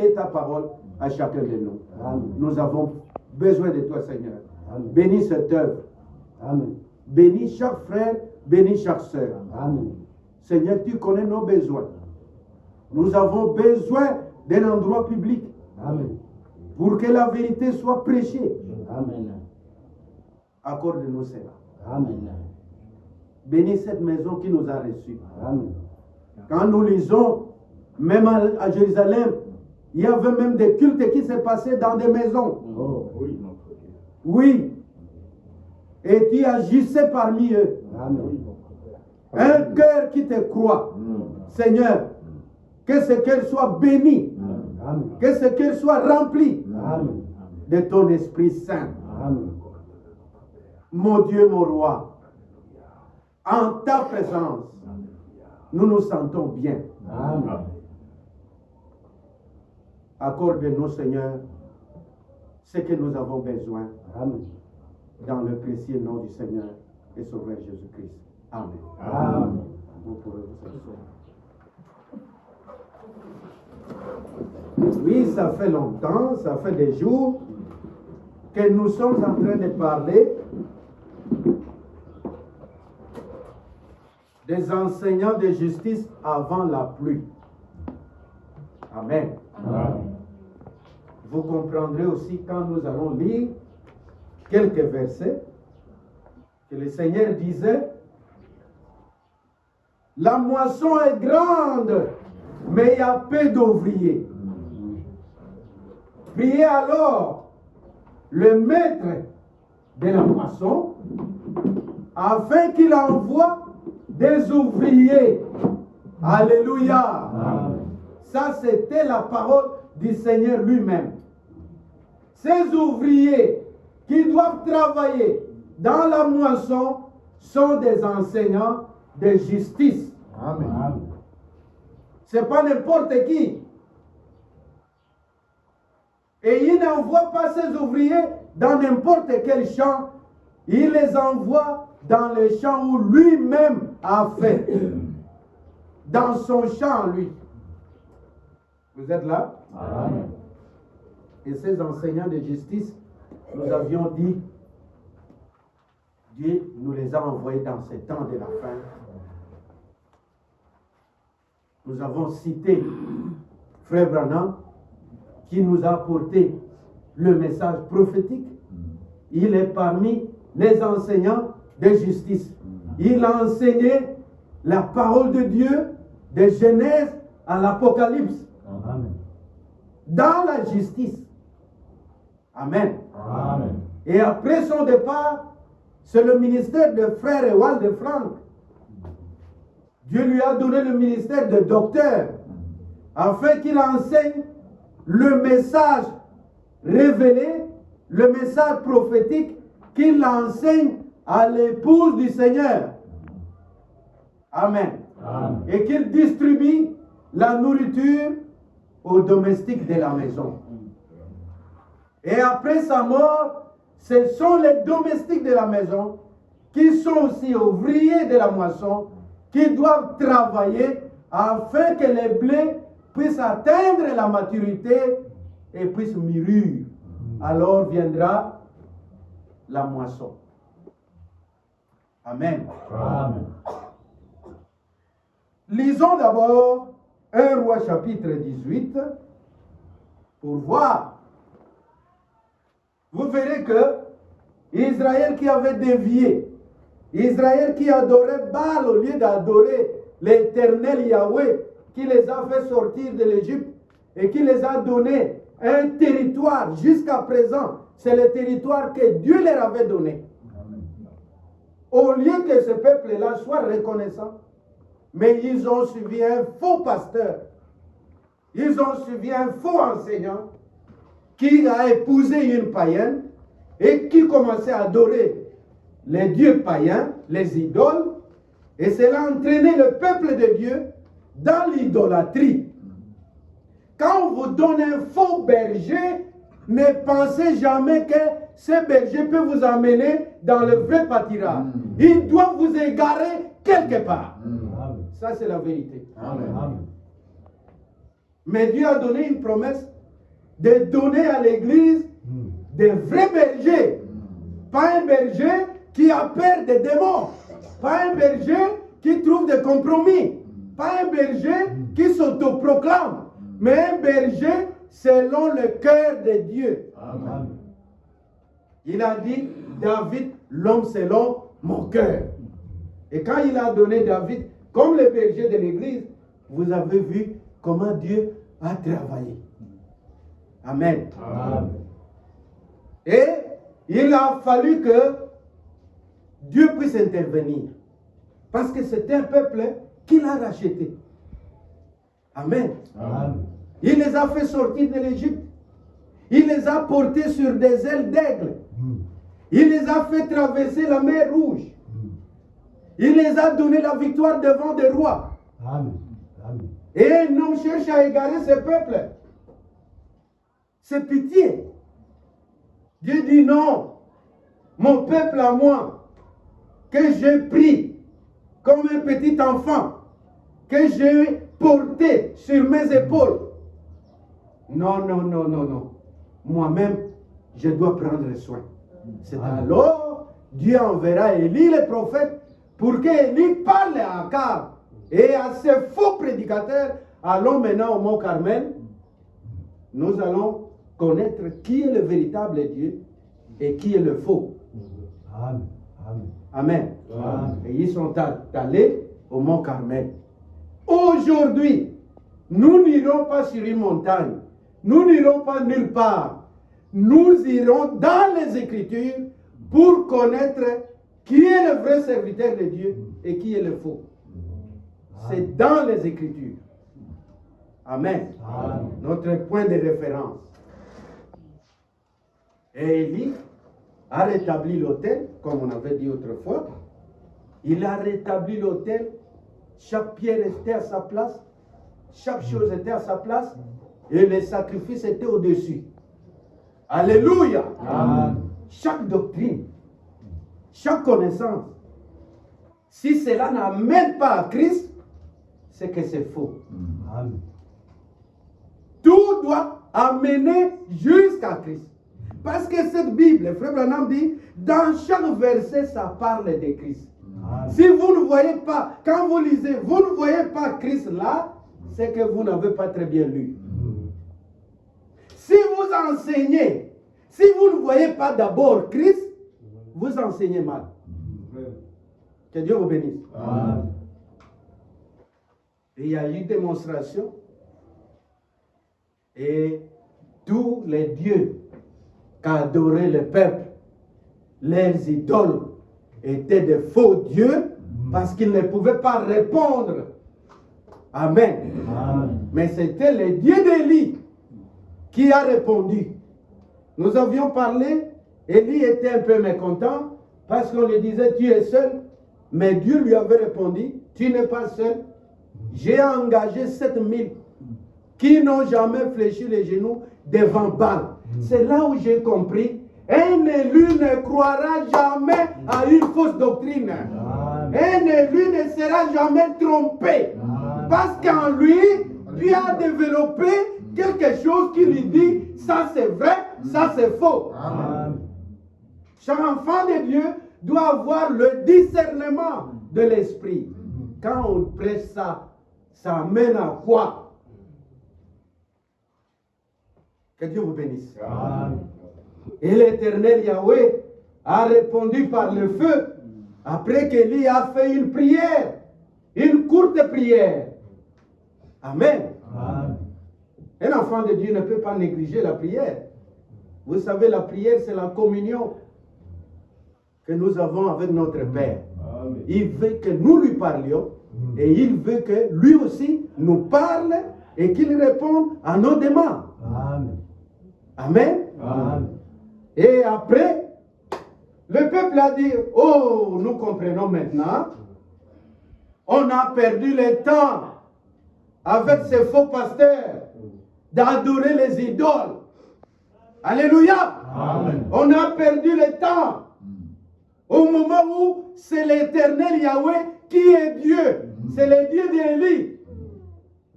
Et ta parole à chacun de nous. Amen. Nous avons besoin de toi, Seigneur. Amen. Bénis cette œuvre. Amen. Bénis chaque frère, bénis chaque sœur. Amen. Seigneur, tu connais nos besoins. Nous avons besoin d'un endroit public Amen. pour que la vérité soit prêchée. Amen. Accorde-nous cela. Amen. Bénis cette maison qui nous a reçus. Amen. Quand nous lisons, même à Jérusalem, il y avait même des cultes qui se passaient dans des maisons. Oh. Oui, notre Dieu. Oui. Et tu agissais parmi eux. Amen. Un cœur qui te croit. Seigneur, que ce cœur soit béni. Amen. Que ce cœur soit rempli Amen. de ton Esprit Saint. Amen. Mon Dieu, mon roi, en ta présence, nous nous sentons bien. Amen. Accorde-nous, Seigneur, ce que nous avons besoin. Amen. Dans le précieux nom du Seigneur et Sauveur Jésus-Christ. Amen. Amen. Vous pourrez vous asseoir. Oui, ça fait longtemps, ça fait des jours que nous sommes en train de parler des enseignants de justice avant la pluie. Amen. Amen. Vous comprendrez aussi quand nous allons lire quelques versets que le Seigneur disait: la moisson est grande, mais il y a peu d'ouvriers. Priez alors le maître de la moisson afin qu'il envoie des ouvriers. Alléluia. Amen. Ça, c'était la parole du Seigneur lui-même. Ces ouvriers qui doivent travailler dans la moisson sont des enseignants de justice. Amen. Amen. Ce n'est pas n'importe qui. Et il n'envoie pas ses ouvriers dans n'importe quel champ. Il les envoie dans les champs où lui-même a fait. Dans son champ, lui. Vous êtes là? Amen. Et ces enseignants de justice, nous avions dit, Dieu nous les a envoyés dans ces temps de la fin. Nous avons cité Frère Branham qui nous a apporté le message prophétique. Il est parmi les enseignants de justice. Il a enseigné la parole de Dieu de Genèse à l'Apocalypse. Amen. Dans la justice. Amen. Amen. Et après son départ, c'est le ministère de Frère Ewald de Franck. Dieu lui a donné le ministère de docteur afin qu'il enseigne le message révélé, le message prophétique qu'il enseigne à l'épouse du Seigneur. Amen. Amen. Et qu'il distribue la nourriture aux domestiques de la maison. Et après sa mort, ce sont les domestiques de la maison qui sont aussi ouvriers de la moisson, qui doivent travailler afin que les blés puissent atteindre la maturité et puissent mûrir. Alors viendra la moisson. Amen. Amen. Lisons d'abord 1 Roi chapitre 18 pour voir. Vous verrez que Israël qui avait dévié, Israël qui adorait Baal au lieu d'adorer l'Éternel Yahweh, qui les a fait sortir de l'Égypte et qui les a donné un territoire jusqu'à présent, c'est le territoire que Dieu leur avait donné. Au lieu que ce peuple-là soit reconnaissant, mais ils ont suivi un faux pasteur, ils ont suivi un faux enseignant qui a épousé une païenne et qui commençait à adorer les dieux païens, les idoles, et cela a entraîné le peuple de Dieu dans l'idolâtrie. Quand on vous donne un faux berger, ne pensez jamais que ce berger peut vous amener dans le vrai pâturage. Il doit vous égarer quelque part. Ça, c'est la vérité. Amen. Mais Dieu a donné une promesse de donner à l'église des vrais bergers. Pas un berger qui a peur des démons. Pas un berger qui trouve des compromis. Pas un berger qui s'autoproclame. Mais un berger selon le cœur de Dieu. Amen. Il a dit, David, l'homme selon mon cœur. Et quand il a donné David comme le berger de l'église, vous avez vu comment Dieu a travaillé. Amen. Amen. Et il a fallu que Dieu puisse intervenir. Parce que c'est un peuple qu'il a racheté. Amen. Amen. Il les a fait sortir de l'Égypte. Il les a portés sur des ailes d'aigle. Il les a fait traverser la mer Rouge. Il les a donné la victoire devant des rois. Amen. Amen. Et un homme cherche à égarer ce peuple. C'est pitié. Dieu dit non. Mon peuple à moi, que j'ai pris comme un petit enfant, que j'ai porté sur mes épaules. Non, non, non, non, non. Moi-même, je dois prendre soin. C'est alors Dieu enverra Élie le prophète pour qu'Élie parle à Akab et à ces faux prédicateurs. Allons maintenant au mont Carmel. Nous allons connaître qui est le véritable Dieu et qui est le faux. Amen. Amen. Amen. Amen. Et ils sont allés au mont Carmel. Aujourd'hui, nous n'irons pas sur une montagne. Nous n'irons pas nulle part. Nous irons dans les Écritures pour connaître qui est le vrai serviteur de Dieu et qui est le faux. C'est dans les Écritures. Amen. Amen. Notre point de référence. Et Élie a rétabli l'autel, comme on avait dit autrefois. Il a rétabli l'autel. Chaque pierre était à sa place. Chaque chose était à sa place. Et les sacrifices étaient au-dessus. Alléluia. Amen. Chaque doctrine, chaque connaissance, si cela n'amène pas à Christ, c'est que c'est faux. Amen. Tout doit amener jusqu'à Christ. Parce que cette Bible, le frère Branham dit, dans chaque verset, ça parle de Christ. Amen. Si vous ne voyez pas, quand vous lisez, vous ne voyez pas Christ là, c'est que vous n'avez pas très bien lu. Si vous enseignez, si vous ne voyez pas d'abord Christ, vous enseignez mal. Que Dieu vous bénisse. Amen. Et il y a eu démonstration. Et tous les dieux qu'adorait le peuple, leurs idoles, étaient de faux dieux parce qu'ils ne pouvaient pas répondre. Amen. Amen. Mais c'était le Dieu d'Élie qui a répondu. Nous avions parlé, Élie était un peu mécontent parce qu'on lui disait tu es seul, mais Dieu lui avait répondu tu n'es pas seul. J'ai engagé 7000 qui n'ont jamais fléchi les genoux devant Baal. C'est là où j'ai compris, un élu ne croira jamais à une fausse doctrine. Amen. Un élu ne sera jamais trompé. Parce qu'en lui, Dieu a développé quelque chose qui lui dit, ça c'est vrai, ça c'est faux. Amen. Chaque enfant de Dieu doit avoir le discernement de l'esprit. Quand on prêche ça, ça mène à quoi? Que Dieu vous bénisse. Amen. Et l'Éternel Yahweh a répondu par le feu, après qu'Élie a fait une prière, une courte prière. Amen. Amen. Un enfant de Dieu ne peut pas négliger la prière. Vous savez, la prière, c'est la communion que nous avons avec notre Père. Amen. Il veut que nous lui parlions et il veut que lui aussi nous parle et qu'il réponde à nos demandes. Amen. Amen. Amen. Et après, le peuple a dit, oh, nous comprenons maintenant, on a perdu le temps avec ces faux pasteurs d'adorer les idoles. Alléluia. Amen. On a perdu le temps au moment où c'est l'Éternel Yahweh qui est Dieu. C'est le Dieu d'Élie.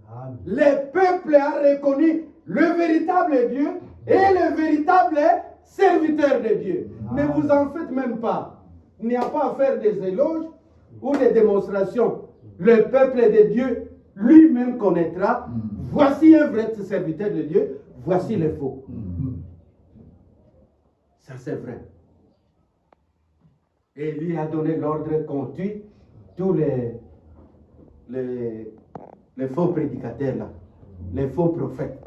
Amen. Le peuple a reconnu le véritable Dieu et le véritable serviteur de Dieu. Ne vous en faites même pas. Il n'y a pas à faire des éloges ou des démonstrations. Le peuple de Dieu lui-même connaîtra. Voici un vrai serviteur de Dieu, voici le faux. Ça c'est vrai. Et lui a donné l'ordre qu'on tue tous les faux prédicateurs là, les faux prophètes.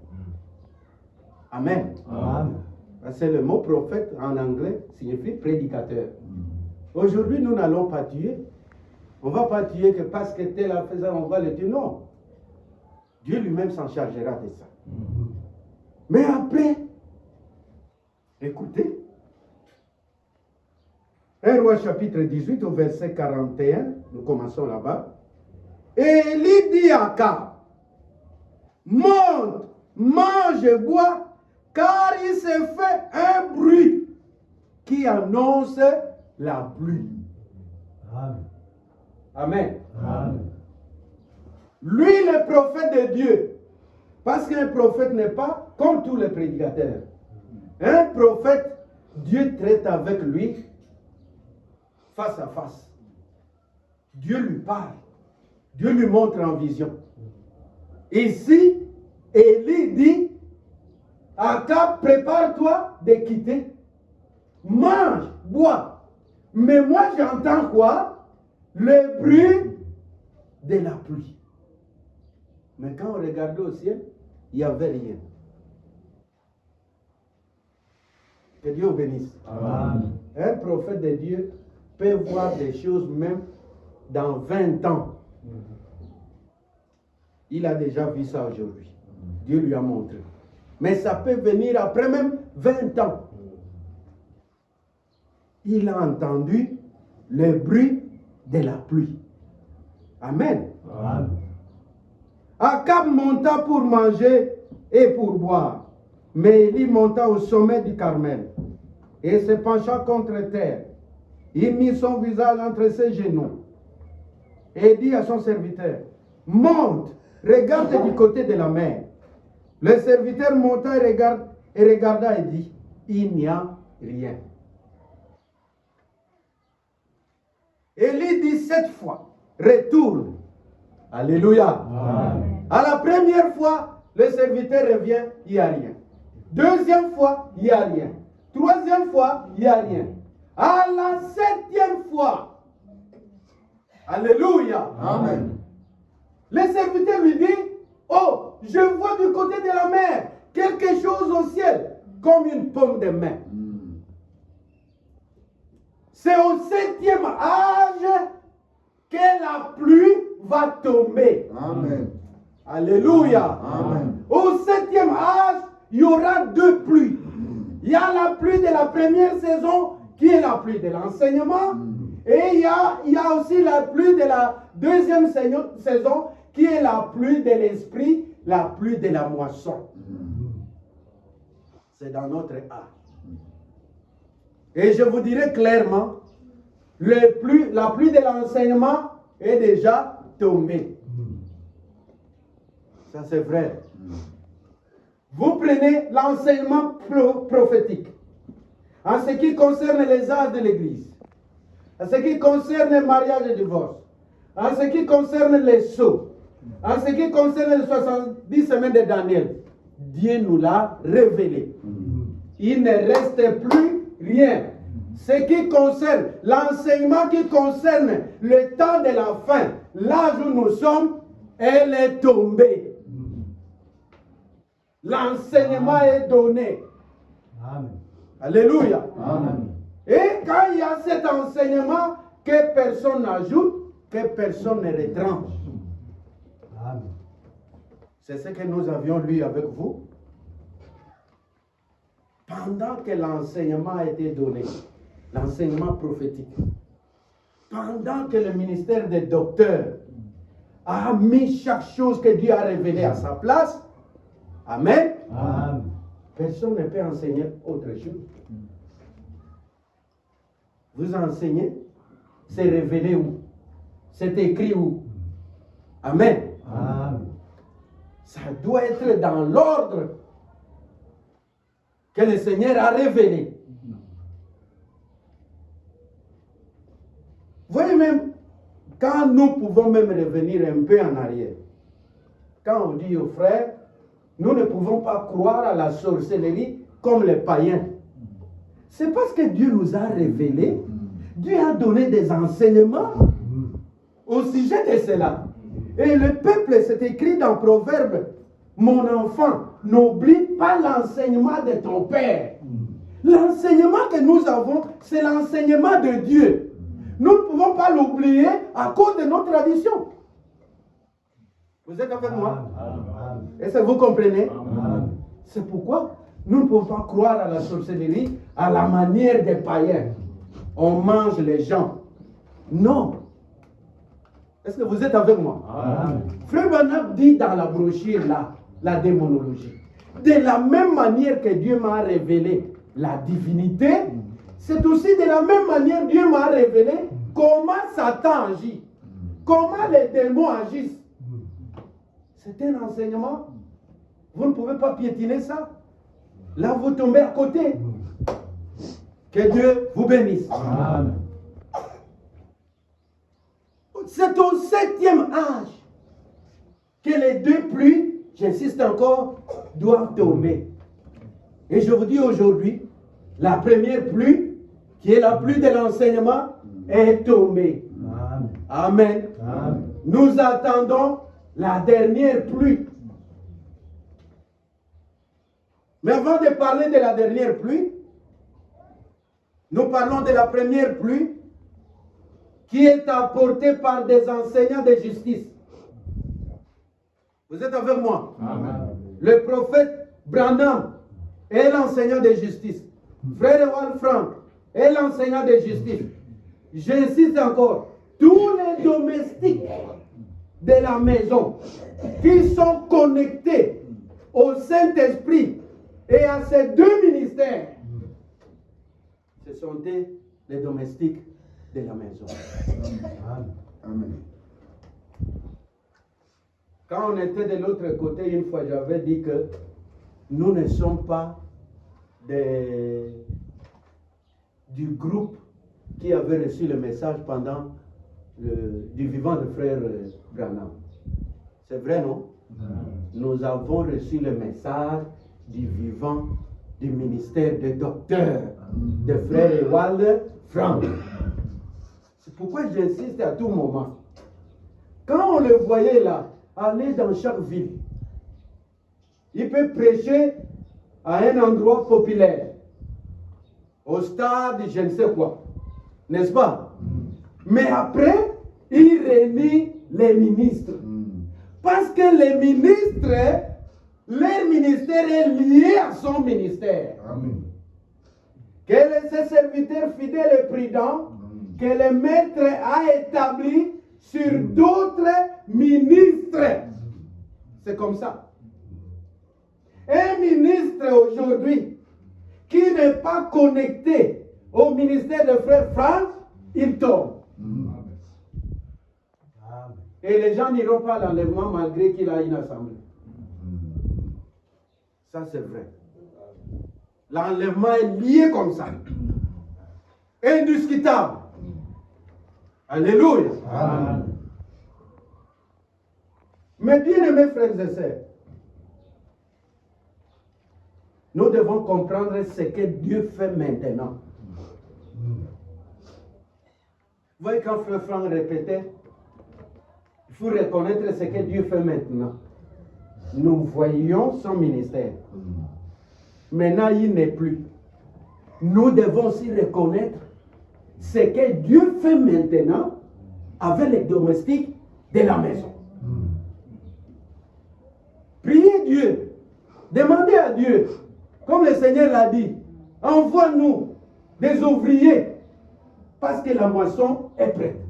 Amen. Amen. Parce que le mot prophète en anglais signifie prédicateur. Aujourd'hui, nous n'allons pas tuer. On ne va pas tuer que parce que tel a fait ça, on va le tuer. Non. Dieu lui-même s'en chargera de ça. Mais après, écoutez, 1 Roi chapitre 18 au verset 41, nous commençons là-bas. Et Élie dit à Akab, monte, mange et bois, car il s'est fait un bruit qui annonce la pluie. Amen. Amen. Amen. Lui, le prophète de Dieu, parce qu'un prophète n'est pas comme tous les prédicateurs. Un prophète, Dieu traite avec lui face à face. Dieu lui parle. Dieu lui montre en vision. Ici, Élie dit, Akab, prépare-toi de quitter. Mange, bois. Mais moi, j'entends quoi? Le bruit de la pluie. Mais quand on regardait au ciel, il n'y avait rien. Que Dieu vous bénisse. Amen. Un prophète de Dieu peut voir des choses même dans 20 ans. Il a déjà vu ça aujourd'hui. Dieu lui a montré. Mais ça peut venir après même 20 ans. Il a entendu le bruit de la pluie. Amen. Amen. Akab monta pour manger et pour boire. Mais Élie monta au sommet du Carmel et se pencha contre terre. Il mit son visage entre ses genoux et dit à son serviteur, monte, regarde du côté de la mer. Le serviteur monta et regarda et dit, il n'y a rien. Élie dit 7 fois, retourne. Alléluia. Amen. À la première fois, le serviteur revient, il n'y a rien. Deuxième fois, il n'y a rien. Troisième fois, il n'y a rien. À la 7e fois, alléluia. Amen. Le serviteur lui dit, oh, je vois du côté de la mer quelque chose au ciel, comme une paume de main. C'est au 7e âge que la pluie va tomber. Amen. Alléluia. Amen. Au 7e âge, il y aura 2 pluies. Il y a la pluie de la première saison, qui est la pluie de l'enseignement. Et il y a aussi la pluie de la deuxième saison, qui est la pluie de l'esprit, la pluie de la moisson. C'est dans notre âge. Et je vous dirai clairement, la pluie de l'enseignement est déjà tombée. Ça c'est vrai. Vous prenez l'enseignement prophétique en ce qui concerne les âges de l'Église, en ce qui concerne le mariage et le divorce, en ce qui concerne les sceaux, en ce qui concerne les 70 semaines de Daniel. Dieu nous l'a révélé. Il ne reste plus rien. Ce qui concerne l'enseignement qui concerne le temps de la fin, l'âge où nous sommes, elle est tombée. L'enseignement est donné. Amen. Alléluia. Amen. Et quand il y a cet enseignement, que personne n'ajoute, que personne ne retranche. Amen. C'est ce que nous avions lu avec vous. Pendant que l'enseignement a été donné, l'enseignement prophétique, pendant que le ministère des docteurs a mis chaque chose que Dieu a révélée à sa place, amen, Amen. personne ne peut enseigner autre chose. Vous enseignez, c'est révélé où? C'est écrit où? Amen. Amen. Ça doit être dans l'ordre que le Seigneur a révélé. Voyez même, quand nous pouvons même revenir un peu en arrière, quand on dit aux frères, nous ne pouvons pas croire à la sorcellerie comme les païens. C'est parce que Dieu nous a révélé, Dieu a donné des enseignements au sujet de cela. Et le peuple, c'est écrit dans Proverbe, mon enfant, n'oublie pas l'enseignement de ton père. L'enseignement que nous avons, c'est l'enseignement de Dieu. Nous ne pouvons pas l'oublier à cause de nos traditions. Vous êtes avec moi? Est-ce que vous comprenez? C'est pourquoi nous ne pouvons pas croire à la sorcellerie à la manière des païens. On mange les gens. Non. Est-ce que vous êtes avec moi? Frère Branham dit dans la brochure là, la démonologie. De la même manière que Dieu m'a révélé la divinité, c'est aussi de la même manière que Dieu m'a révélé comment Satan agit, comment les démons agissent. C'est un enseignement. Vous ne pouvez pas piétiner ça. Là, vous tombez à côté. Que Dieu vous bénisse. Amen. C'est au 7e âge que les deux pluies, j'insiste encore, doivent tomber. Et je vous dis aujourd'hui, la première pluie, qui est la pluie de l'enseignement, est tombée. Amen. Amen. Amen. Nous attendons la dernière pluie. Mais avant de parler de la dernière pluie, nous parlons de la première pluie qui est apportée par des enseignants de justice. Vous êtes avec moi? Amen. Le prophète Branham est l'enseignant de justice. Frère Ewald Frank est l'enseignant de justice. J'insiste encore, tous les domestiques de la maison qui sont connectés au Saint-Esprit et à ces deux ministères, ce sont les domestiques de la maison. Amen. Quand on était de l'autre côté, une fois, j'avais dit que nous ne sommes pas du groupe qui avait reçu le message pendant du vivant de frère Branham. C'est vrai, non? Nous avons reçu le message du vivant du ministère de docteur de frère Ewald Frank. C'est pourquoi j'insiste à tout moment. Quand on le voyait là, aller dans chaque ville, il peut prêcher à un endroit populaire, au stade, je ne sais quoi, n'est-ce pas? Mais après, il réunit les ministres. Parce que les ministres, leur ministère est lié à son ministère. Amen. Que ses serviteurs fidèles et prudents, que le maître a établi sur d'autres ministres. C'est comme ça. Un ministre aujourd'hui qui n'est pas connecté au ministère de frère Frank, il tombe. Et les gens n'iront pas à l'enlèvement malgré qu'il a une assemblée. Ça, c'est vrai. L'enlèvement est lié comme ça. Indiscutable. Alléluia. Amen. Mais bien aimés frères et sœurs, nous devons comprendre ce que Dieu fait maintenant. Vous voyez, quand frère Franck répétait, il faut reconnaître ce que Dieu fait maintenant. Nous voyons son ministère. Maintenant, il n'est plus. Nous devons aussi reconnaître ce que Dieu fait maintenant avec les domestiques de la maison. Priez Dieu. Demandez à Dieu. Comme le Seigneur l'a dit, envoie-nous des ouvriers parce que la moisson est prête.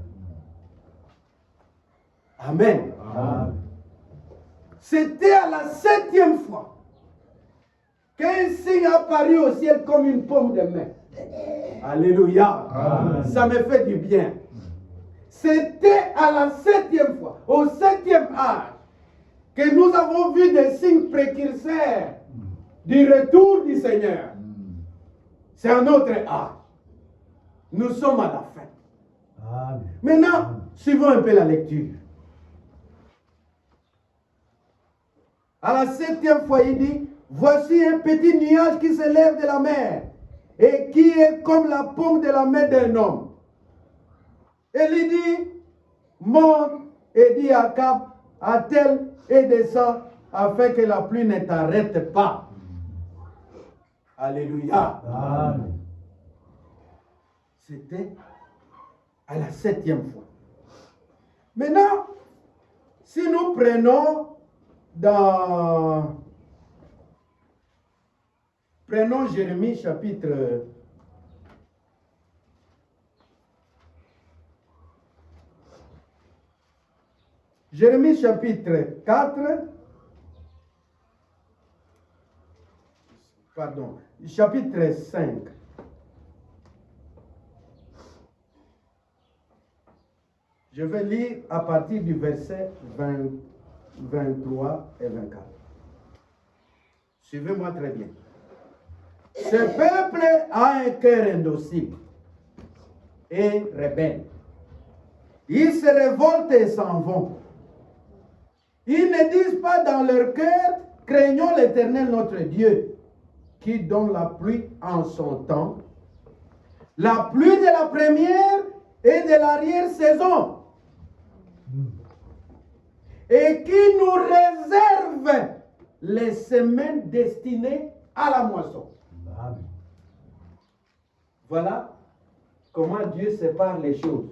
Amen. Amen. C'était à la 7e fois qu'un signe apparut au ciel comme une paume de main. Alléluia. Amen. Ça me fait du bien. C'était à la 7e fois, au 7e âge, que nous avons vu des signes précurseurs du retour du Seigneur. C'est un autre âge. Nous sommes à la fin. Amen. Maintenant, suivons un peu la lecture. À la 7e fois, il dit, voici un petit nuage qui s'élève de la mer et qui est comme la paume de la main d'un homme. Et il dit, monte et dit à Cap, attelle et descend afin que la pluie ne t'arrête pas. Alléluia. Amen. C'était à la 7e fois. Maintenant, si nous prenons prenons Jérémie chapitre 4, chapitre 5. Je vais lire à partir du verset 23 et 24. Suivez-moi très bien. Ce peuple a un cœur indocile et rebelle. Ils se révoltent et s'en vont. Ils ne disent pas dans leur cœur, craignons l'Éternel notre Dieu, qui donne la pluie en son temps, la pluie de la première et de l'arrière-saison, et qui nous réserve les semaines destinées à la moisson. Amen. Voilà comment Dieu sépare les choses.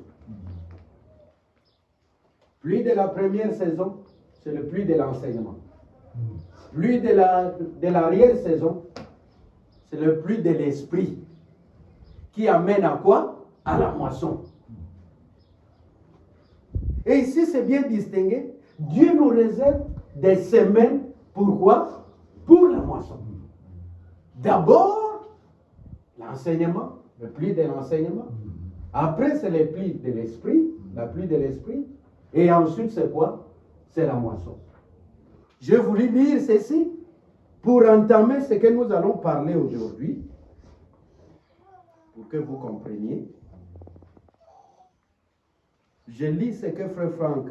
Pluie de la première saison, c'est le pluie de l'enseignement. Pluie de l'arrière-saison, c'est le pluie de l'esprit. Qui amène à quoi? À la moisson. Et ici, c'est bien distingué. Dieu nous réserve des semaines. Pourquoi? Pour la moisson. D'abord, l'enseignement, le pluie de l'enseignement. Après, c'est le pluie de l'esprit, la pluie de l'esprit. Et ensuite, c'est quoi? C'est la moisson. Je voulais lire ceci pour entamer ce que nous allons parler aujourd'hui, pour que vous compreniez. Je lis ce que Frère Franck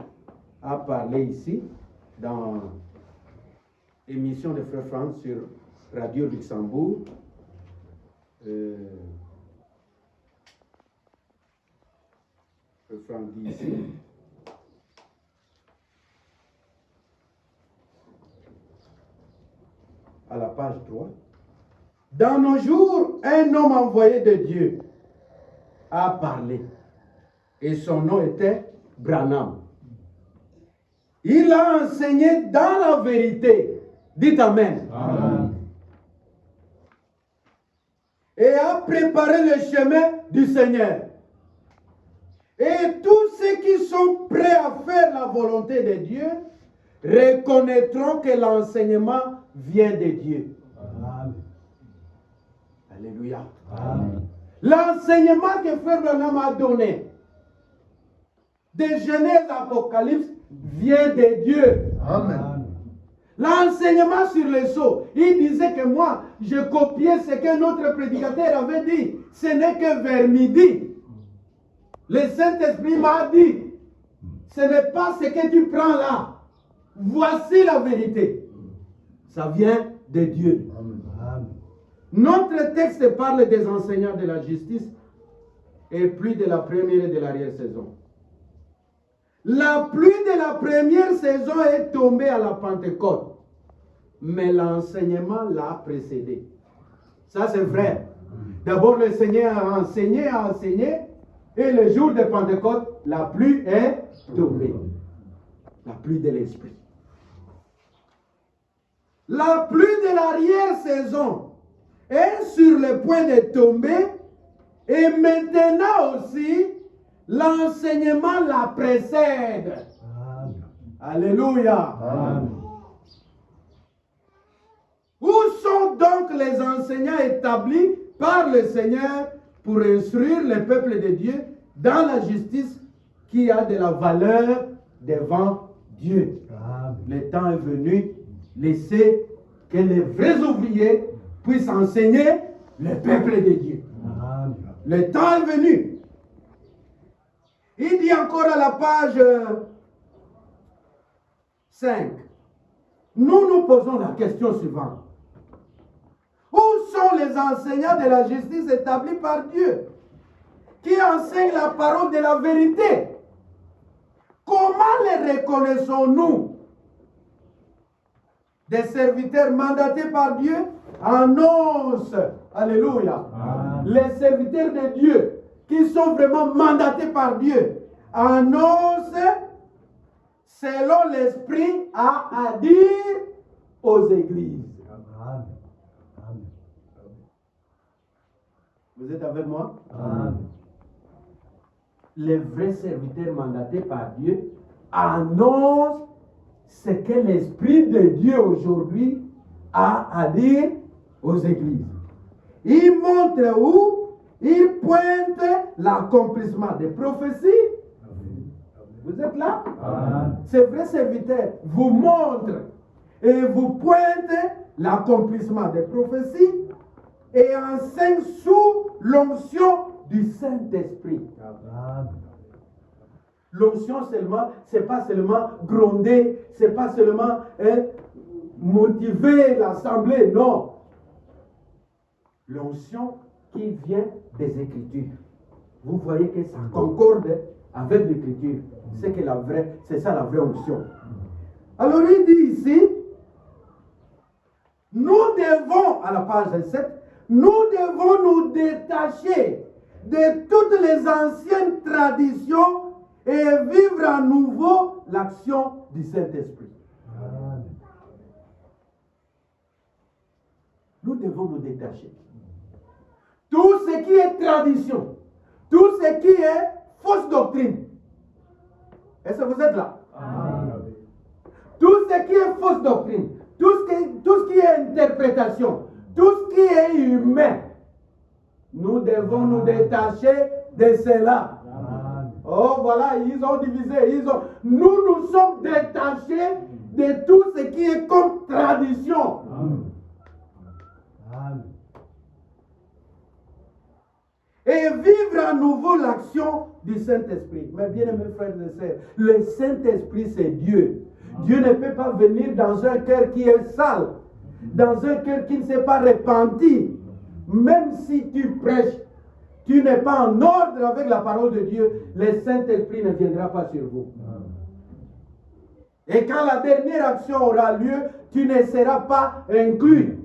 a parlé ici, dans l'émission de Frère Franck sur Radio Luxembourg. Frère Franck dit ici. À la page 3. Dans nos jours, un homme envoyé de Dieu a parlé. Et son nom était Branham. Il a enseigné dans la vérité. Dites Amen. Amen. Et a préparé le chemin du Seigneur. Et tous ceux qui sont prêts à faire la volonté de Dieu reconnaîtront que l'enseignement vient de Dieu. Amen. Alléluia. Amen. L'enseignement que Frère Branham a donné, de Genèse à Apocalypse, vient de Dieu. Amen. L'enseignement sur les sceaux, il disait que moi, je copiais ce que notre prédicateur avait dit. Ce n'est que vers midi. Le Saint-Esprit m'a dit, ce n'est pas ce que tu prends là. Voici la vérité. Ça vient de Dieu. Amen. Notre texte parle des enseignants de la justice et pluie de la première et de l'arrière-saison. La pluie de la première saison est tombée à la Pentecôte, mais l'enseignement l'a précédé. Ça, c'est vrai. D'abord, le Seigneur a enseigné, et le jour de Pentecôte, la pluie est tombée. La pluie de l'Esprit. La pluie de l'arrière-saison est sur le point de tomber, et maintenant aussi, l'enseignement la précède. Amen. Alléluia. Amen. Où sont donc les enseignants établis par le Seigneur pour instruire le peuple de Dieu dans la justice qui a de la valeur devant Dieu? Amen. Le temps est venu, laissez que les vrais ouvriers puissent enseigner le peuple de Dieu. Amen. Le temps est venu. Il dit encore à la page 5. Nous posons la question suivante. Où sont les enseignants de la justice établis par Dieu, qui enseignent la parole de la vérité? Comment les reconnaissons-nous? Des serviteurs mandatés par Dieu annoncent, alléluia, les serviteurs de Dieu qui sont vraiment mandatés par Dieu annoncent selon l'Esprit à dire aux églises. Amen. Amen. Vous êtes avec moi? Amen. Les vrais serviteurs mandatés par Dieu annoncent ce que l'Esprit de Dieu aujourd'hui a à dire aux églises. Il montre où? Il pointe l'accomplissement des prophéties. Vous êtes là? Amen. Ces vrais serviteurs vous montrent et vous pointent l'accomplissement des prophéties et enseignent sous l'onction du Saint-Esprit. Amen. L'onction seulement, c'est pas seulement gronder, c'est pas seulement motiver l'assemblée, non. L'onction qui vient des Écritures. Vous voyez que ça concorde avec l'Écriture. C'est ça la vraie onction. Alors il dit ici, nous devons, à la page 7, nous devons nous détacher de toutes les anciennes traditions et vivre à nouveau l'action du Saint-Esprit. Amen. Nous devons nous détacher. Tout ce qui est tradition, tout ce qui est fausse doctrine. Est-ce que vous êtes là? Amen. Tout ce qui est fausse doctrine, tout ce qui est interprétation, tout ce qui est humain, nous devons nous détacher de cela. Amen. Oh voilà, ils ont divisé. Nous sommes détachés de tout ce qui est comme tradition. Amen. Amen. Et vivre à nouveau l'action du Saint-Esprit. Mes bien-aimés frères et sœurs, le Saint-Esprit c'est Dieu. Dieu ne peut pas venir dans un cœur qui est sale, dans un cœur qui ne s'est pas repenti. Même si tu prêches, tu n'es pas en ordre avec la parole de Dieu, le Saint-Esprit ne viendra pas sur vous. Et quand la dernière action aura lieu, tu ne seras pas inclus.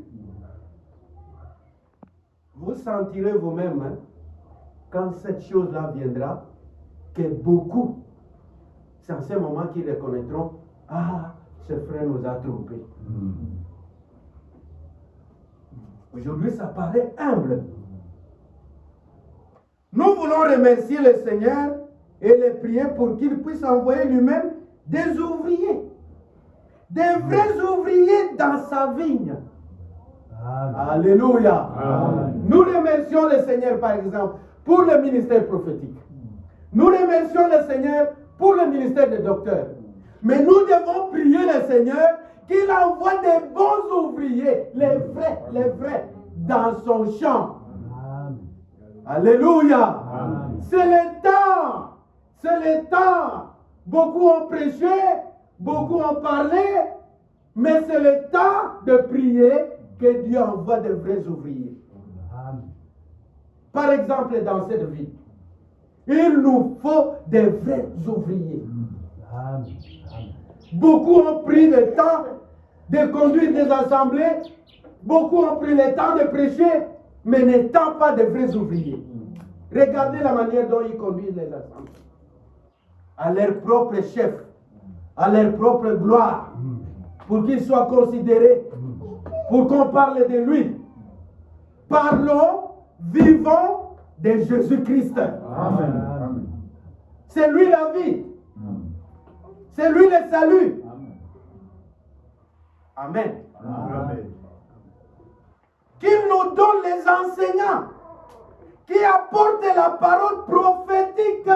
Vous sentirez vous-même, hein, quand cette chose-là viendra, que beaucoup, c'est en ce moment qu'ils reconnaîtront, ah, ce frère nous a trompés. Aujourd'hui, ça paraît humble. Nous voulons remercier le Seigneur et le prier pour qu'il puisse envoyer lui-même des ouvriers, des vrais ouvriers dans sa vigne. Amen. Alléluia. Amen. Nous remercions le Seigneur, par exemple, pour le ministère prophétique. Nous remercions le Seigneur pour le ministère des docteurs. Mais nous devons prier le Seigneur qu'il envoie des bons ouvriers, les vrais, dans son champ. Amen. Alléluia. Amen. C'est le temps. C'est le temps. Beaucoup ont prêché, beaucoup ont parlé, mais c'est le temps de prier que Dieu envoie de vrais ouvriers. Amen. Par exemple, dans cette vie, il nous faut des vrais ouvriers. Amen. Beaucoup ont pris le temps de conduire des assemblées, beaucoup ont pris le temps de prêcher, mais n'étant pas de vrais ouvriers. Regardez la manière dont ils conduisent les assemblées. À leur propre chef, à leur propre gloire, pour qu'ils soient considérés, pour qu'on parle de lui. Parlons, vivons de Jésus-Christ. Amen. C'est lui la vie. C'est lui le salut. Amen. Amen. Qu'il nous donne les enseignants qui apportent la parole prophétique.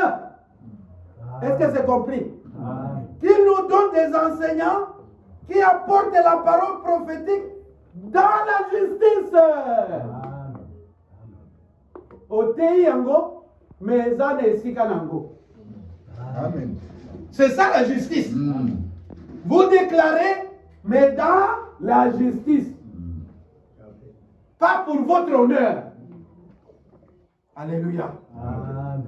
Est-ce que c'est compris? Amen. Qu'il nous donne des enseignants qui apportent la parole prophétique dans la justice. Amen. Otei yango, mais ça n'est esika nango. Amen. C'est ça la justice. Vous déclarez, mais dans la justice. Pas pour votre honneur. Alléluia. Amen.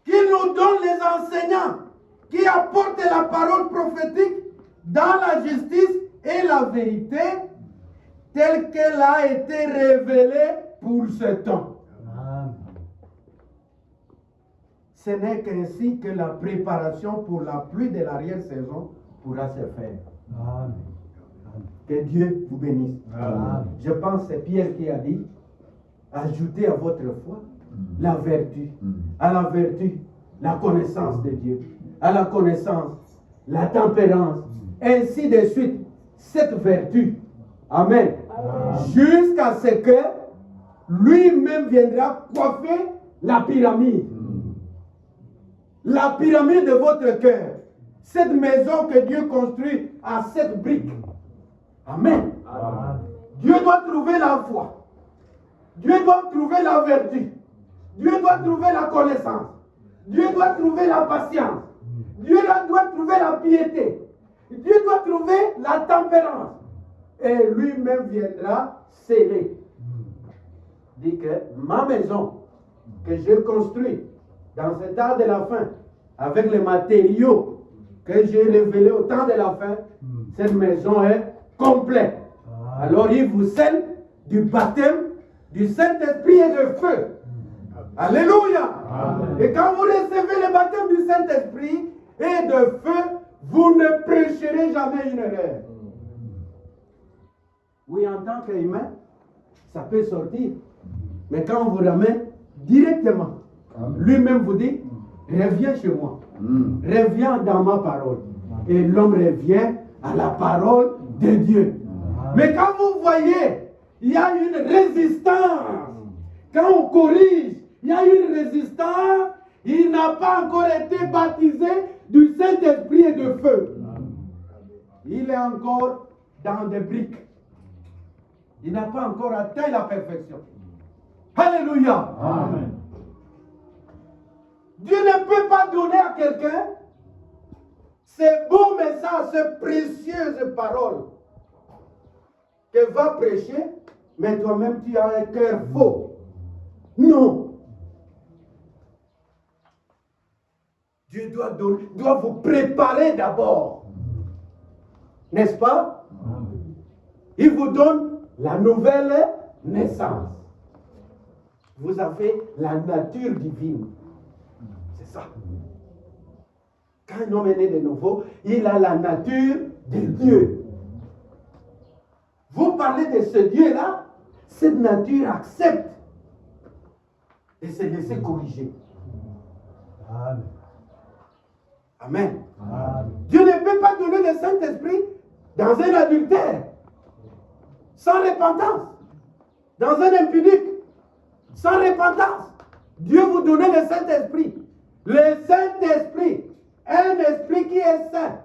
Qu'il nous donne les enseignants qui apportent la parole prophétique dans la justice et la vérité telle qu'elle a été révélée pour ce temps. Amen. Ce n'est qu'ainsi que la préparation pour la pluie de l'arrière-saison pourra se faire. Amen. Que Dieu vous bénisse. Amen. Je pense que c'est Pierre qui a dit, ajoutez à votre foi la vertu. À la vertu, la connaissance de Dieu. À la connaissance, la tempérance. Ainsi de suite, cette vertu. Amen. Jusqu'à ce que lui-même viendra coiffer la pyramide. La pyramide de votre cœur. Cette maison que Dieu construit à 7 briques. Amen. Amen. Dieu doit trouver la foi. Dieu doit trouver la vertu. Dieu doit trouver la connaissance. Dieu doit trouver la patience. Dieu doit trouver la piété. Dieu doit trouver la tempérance. Et lui-même viendra sceller. Dit que ma maison que j'ai construite dans ce temps de la fin, avec les matériaux que j'ai révélés au temps de la fin, cette maison est complète. Alors il vous scelle du baptême du Saint-Esprit et de feu. Alléluia. Amen. Et quand vous recevez le baptême du Saint-Esprit et de feu, vous ne prêcherez jamais une erreur. Oui, en tant qu'humain, ça peut sortir. Mais quand on vous ramène directement, lui-même vous dit, reviens chez moi. Reviens dans ma parole. Et l'homme revient à la parole de Dieu. Mais quand vous voyez, il y a une résistance. Quand on corrige, il y a une résistance. Il n'a pas encore été baptisé du Saint-Esprit et de feu. Il est encore dans des briques. Il n'a pas encore atteint la perfection. Alléluia. Amen. Dieu ne peut pas donner à quelqu'un ces beaux messages, ces précieuses paroles que va prêcher, mais toi-même tu as un cœur faux. Non. Dieu doit vous préparer d'abord. N'est-ce pas? Il vous donne la nouvelle naissance. Vous avez la nature divine. C'est ça. Quand un homme est né de nouveau, il a la nature de Dieu. Vous parlez de ce Dieu-là, cette nature accepte et se laisser corriger. Amen. Amen. Amen. Dieu ne peut pas donner le Saint-Esprit dans un adultère, sans repentance, dans un impudique, sans repentance. Dieu vous donne le Saint-Esprit. Le Saint-Esprit, un esprit qui est saint.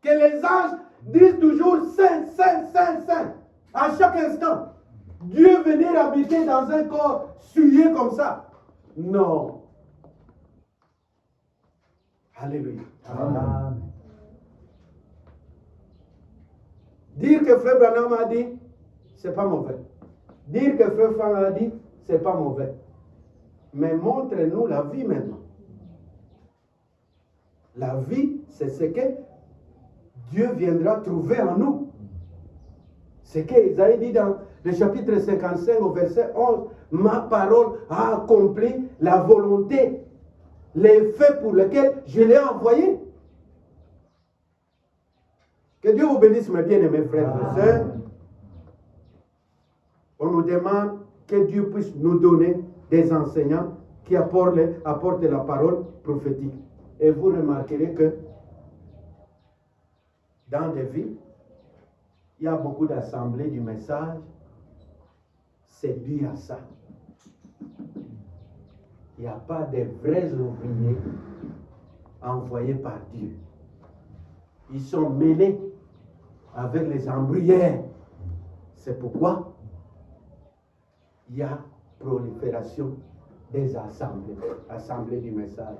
Que les anges disent toujours saint, saint, saint, saint. À chaque instant. Dieu venir habiter dans un corps souillé comme ça. Non. Alléluia. Amen. Dire que Frère Branham a dit, c'est pas mauvais. Dire que Frère Franck a dit, c'est pas mauvais. Mais montre-nous la vie maintenant. La vie, c'est ce que Dieu viendra trouver en nous. C'est ce qu'Isaïe dit dans le chapitre 55 au verset 11. Ma parole a accompli la volonté, les faits pour lesquels je l'ai envoyé. Que Dieu vous bénisse, mes bien-aimés frères et sœurs. On nous demande que Dieu puisse nous donner des enseignants qui apportent la parole prophétique. Et vous remarquerez que dans des villes, il y a beaucoup d'assemblées du message. C'est dû à ça. Il n'y a pas de vrais ouvriers envoyés par Dieu. Ils sont mêlés avec les embryères. C'est pourquoi il y a prolifération des assemblées du message.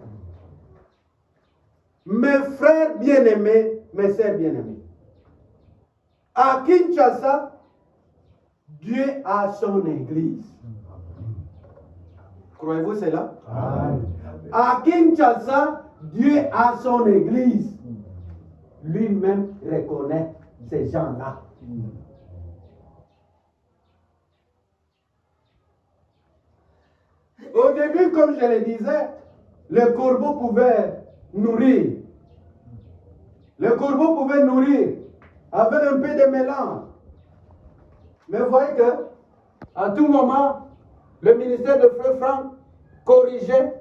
Mes frères bien-aimés, mes sœurs bien-aimées, à Kinshasa, Dieu a son église. Croyez-vous cela? À Kinshasa, Dieu a son église. Lui-même reconnaît ces gens-là. Au début, comme je le disais, le corbeau pouvait nourrir. Le corbeau pouvait nourrir avec un peu de mélange. Mais vous voyez que, à tout moment, le ministère de Frère Franck corrigeait.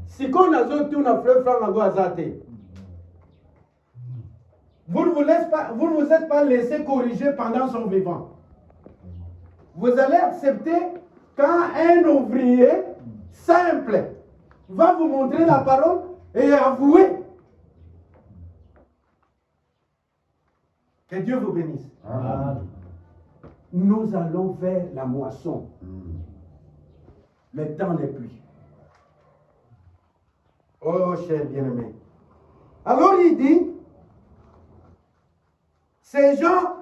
Si on a tout à Frère Franck à Guazate, vous ne vous êtes pas laissé corriger pendant son vivant. Vous allez accepter quand un ouvrier simple va vous montrer la parole et avouer. Que Dieu vous bénisse. Amen. Nous allons vers la moisson. Le temps n'est plus. Oh, cher bien-aimé. Alors il dit, ces gens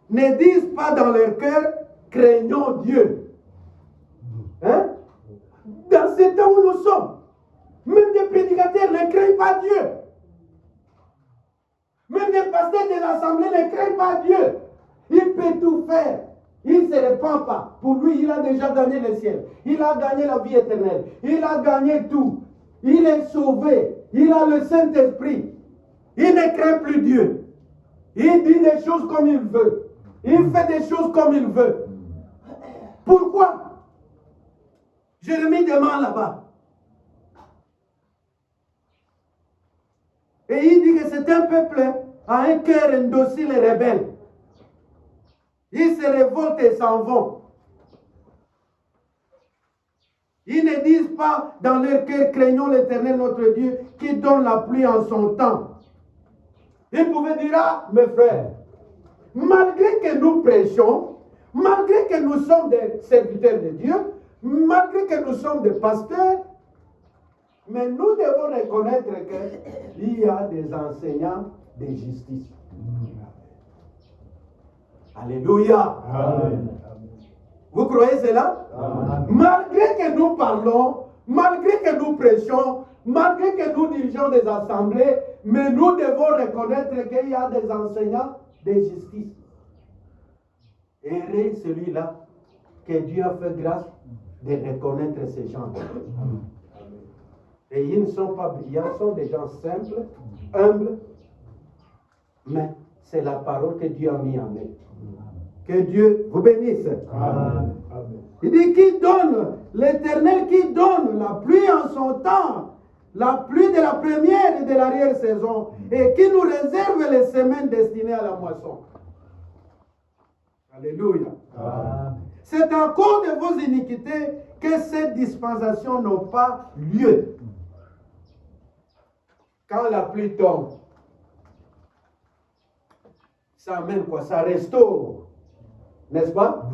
ne disent pas dans leur cœur, craignons Dieu. Hein? Dans ce temps où nous sommes, même des prédicateurs ne craignent pas Dieu. Même des pasteurs des assemblées ne craignent pas Dieu. Il peut tout faire. Il ne se répand pas. Pour lui, il a déjà gagné le ciel. Il a gagné la vie éternelle. Il a gagné tout. Il est sauvé. Il a le Saint-Esprit. Il ne craint plus Dieu. Il dit des choses comme il veut. Il fait des choses comme il veut. Pourquoi? Jérémie demande là-bas. Et il dit que c'est un peuple à un cœur indocile et rebelle. Ils se révoltent et s'en vont. Ils ne disent pas dans leur cœur, craignons l'Éternel notre Dieu qui donne la pluie en son temps. Ils pouvaient dire, ah, mes frères, malgré que nous prêchons, malgré que nous sommes des serviteurs de Dieu, malgré que nous sommes des pasteurs, mais nous devons reconnaître qu'il y a des enseignants de justice. Alléluia. Amen. Vous croyez cela? Amen. Malgré que nous parlons, malgré que nous prêchons, malgré que nous dirigeons des assemblées, mais nous devons reconnaître qu'il y a des enseignants de justice. Heureux celui-là que Dieu a fait grâce de reconnaître ces gens. Et ils ne sont pas brillants, ils sont des gens simples, humbles, mais c'est la parole que Dieu a mis en eux. Que Dieu vous bénisse. Amen. Il dit qui donne, l'Éternel qui donne la pluie en son temps, la pluie de la première et de l'arrière-saison, et qui nous réserve les semaines destinées à la moisson. Alléluia. Amen. C'est à cause de vos iniquités que cette dispensation n'a pas lieu. Quand la pluie tombe, ça amène quoi? Ça restaure. N'est-ce pas?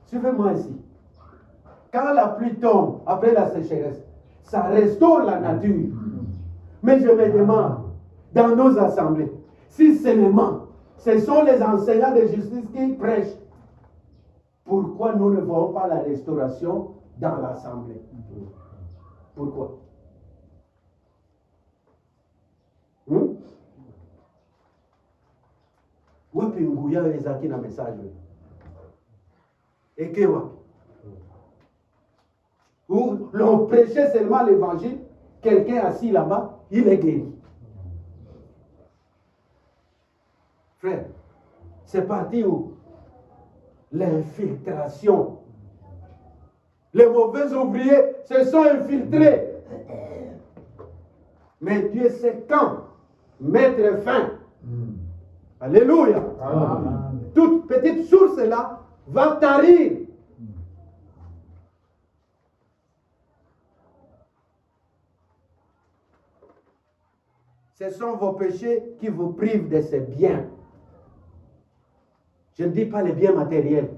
Suivez-moi ici. Quand la pluie tombe après la sécheresse, ça restaure la nature. Mais je me demande, dans nos assemblées, si seulement ce sont les enseignants de justice qui prêchent, pourquoi nous ne voyons pas la restauration dans l'assemblée? Pourquoi? Wapi nguya ezaki na message et que où l'on prêchait seulement l'évangile, quelqu'un assis là-bas, il est guéri. Frère, c'est parti où l'infiltration. Les mauvais ouvriers se sont infiltrés. Mais Dieu sait quand mettre fin. Alléluia. Amen. Toute petite source là va tarir. ce sont vos péchés qui vous privent de ces biens. Je ne dis pas les biens matériels.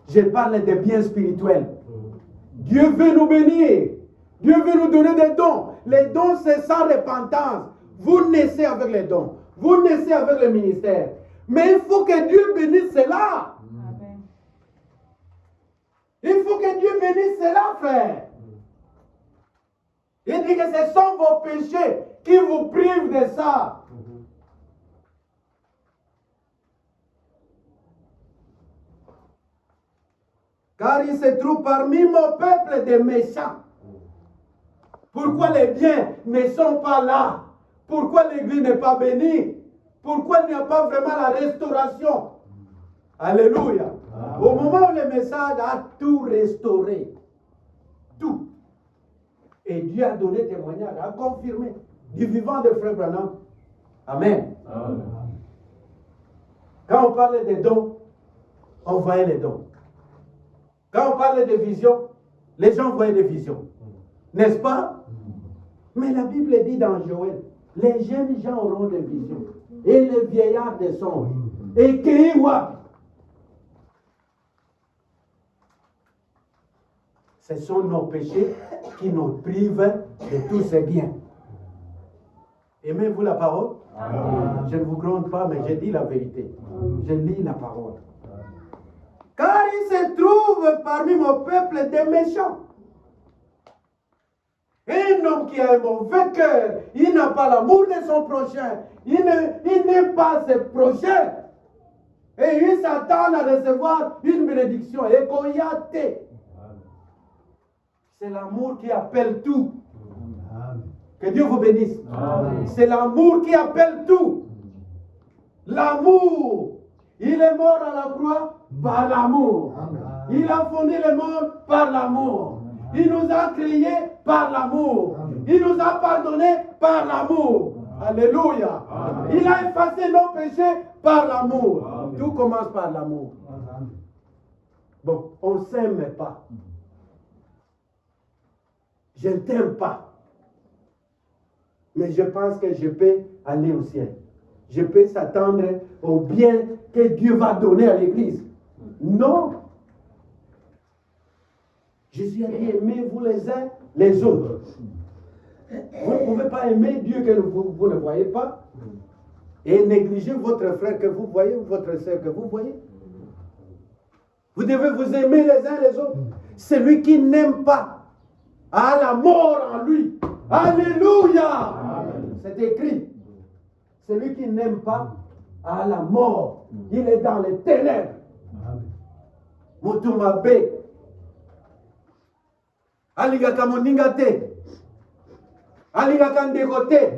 Je parle des biens spirituels. Dieu veut nous bénir. Dieu veut nous donner des dons. Les dons, c'est sans repentance. Vous naissez avec les dons. Vous naissez avec le ministère. Mais il faut que Dieu bénisse cela. Amen. Il faut que Dieu bénisse cela, frère. Il dit que ce sont vos péchés qui vous privent de ça. Car il se trouve parmi mon peuple des méchants. Pourquoi les biens ne sont pas là? Pourquoi l'église n'est pas bénie? Pourquoi il n'y a pas vraiment la restauration? Alléluia. Au moment où le message a tout restauré, tout. Et Dieu a donné témoignage, a confirmé du vivant de Frère Branham. Amen. Amen. Quand on parle des dons, on voyait les dons. Quand on parle de visions, les gens voyaient des visions. N'est-ce pas? Mais la Bible dit dans Joël, les jeunes gens auront des visions. Et les vieillards des songes. Et Kéhiwab. Ce sont nos péchés qui nous privent de tous ces biens. Aimez-vous la parole? Amen. Je ne vous gronde pas, mais je dis la vérité. Je lis la parole. Car il se trouve parmi mon peuple des méchants. Un homme qui a un mauvais cœur, il n'a pas l'amour de son prochain, il n'aime pas ses prochains. Et il s'attend à recevoir une bénédiction. Écoyate. C'est l'amour qui appelle tout. Amen. Que Dieu vous bénisse. Amen. C'est l'amour qui appelle tout. L'amour. Il est mort à la croix par l'amour. Amen. Il a fondé le monde par l'amour. Il nous a créés par l'amour. Amen. Il nous a pardonné par l'amour. Alléluia. Amen. Il a effacé nos péchés par l'amour. Amen. Tout commence par l'amour. Amen. Bon, on ne s'aime pas. Je ne t'aime pas. Mais je pense que je peux aller au ciel. Je peux s'attendre au bien que Dieu va donner à l'Église. Non. Jésus a dit, aimez-vous les uns les autres. Vous ne pouvez pas aimer Dieu que vous ne voyez pas et négliger votre frère que vous voyez ou votre soeur que vous voyez. Vous devez vous aimer les uns les autres. Celui qui n'aime pas a la mort en lui. Alléluia. C'est écrit. Celui qui n'aime pas a la mort. Il est dans les ténèbres. Amen. Mutumabe. Aligaka moningate. Aligaka ndegote.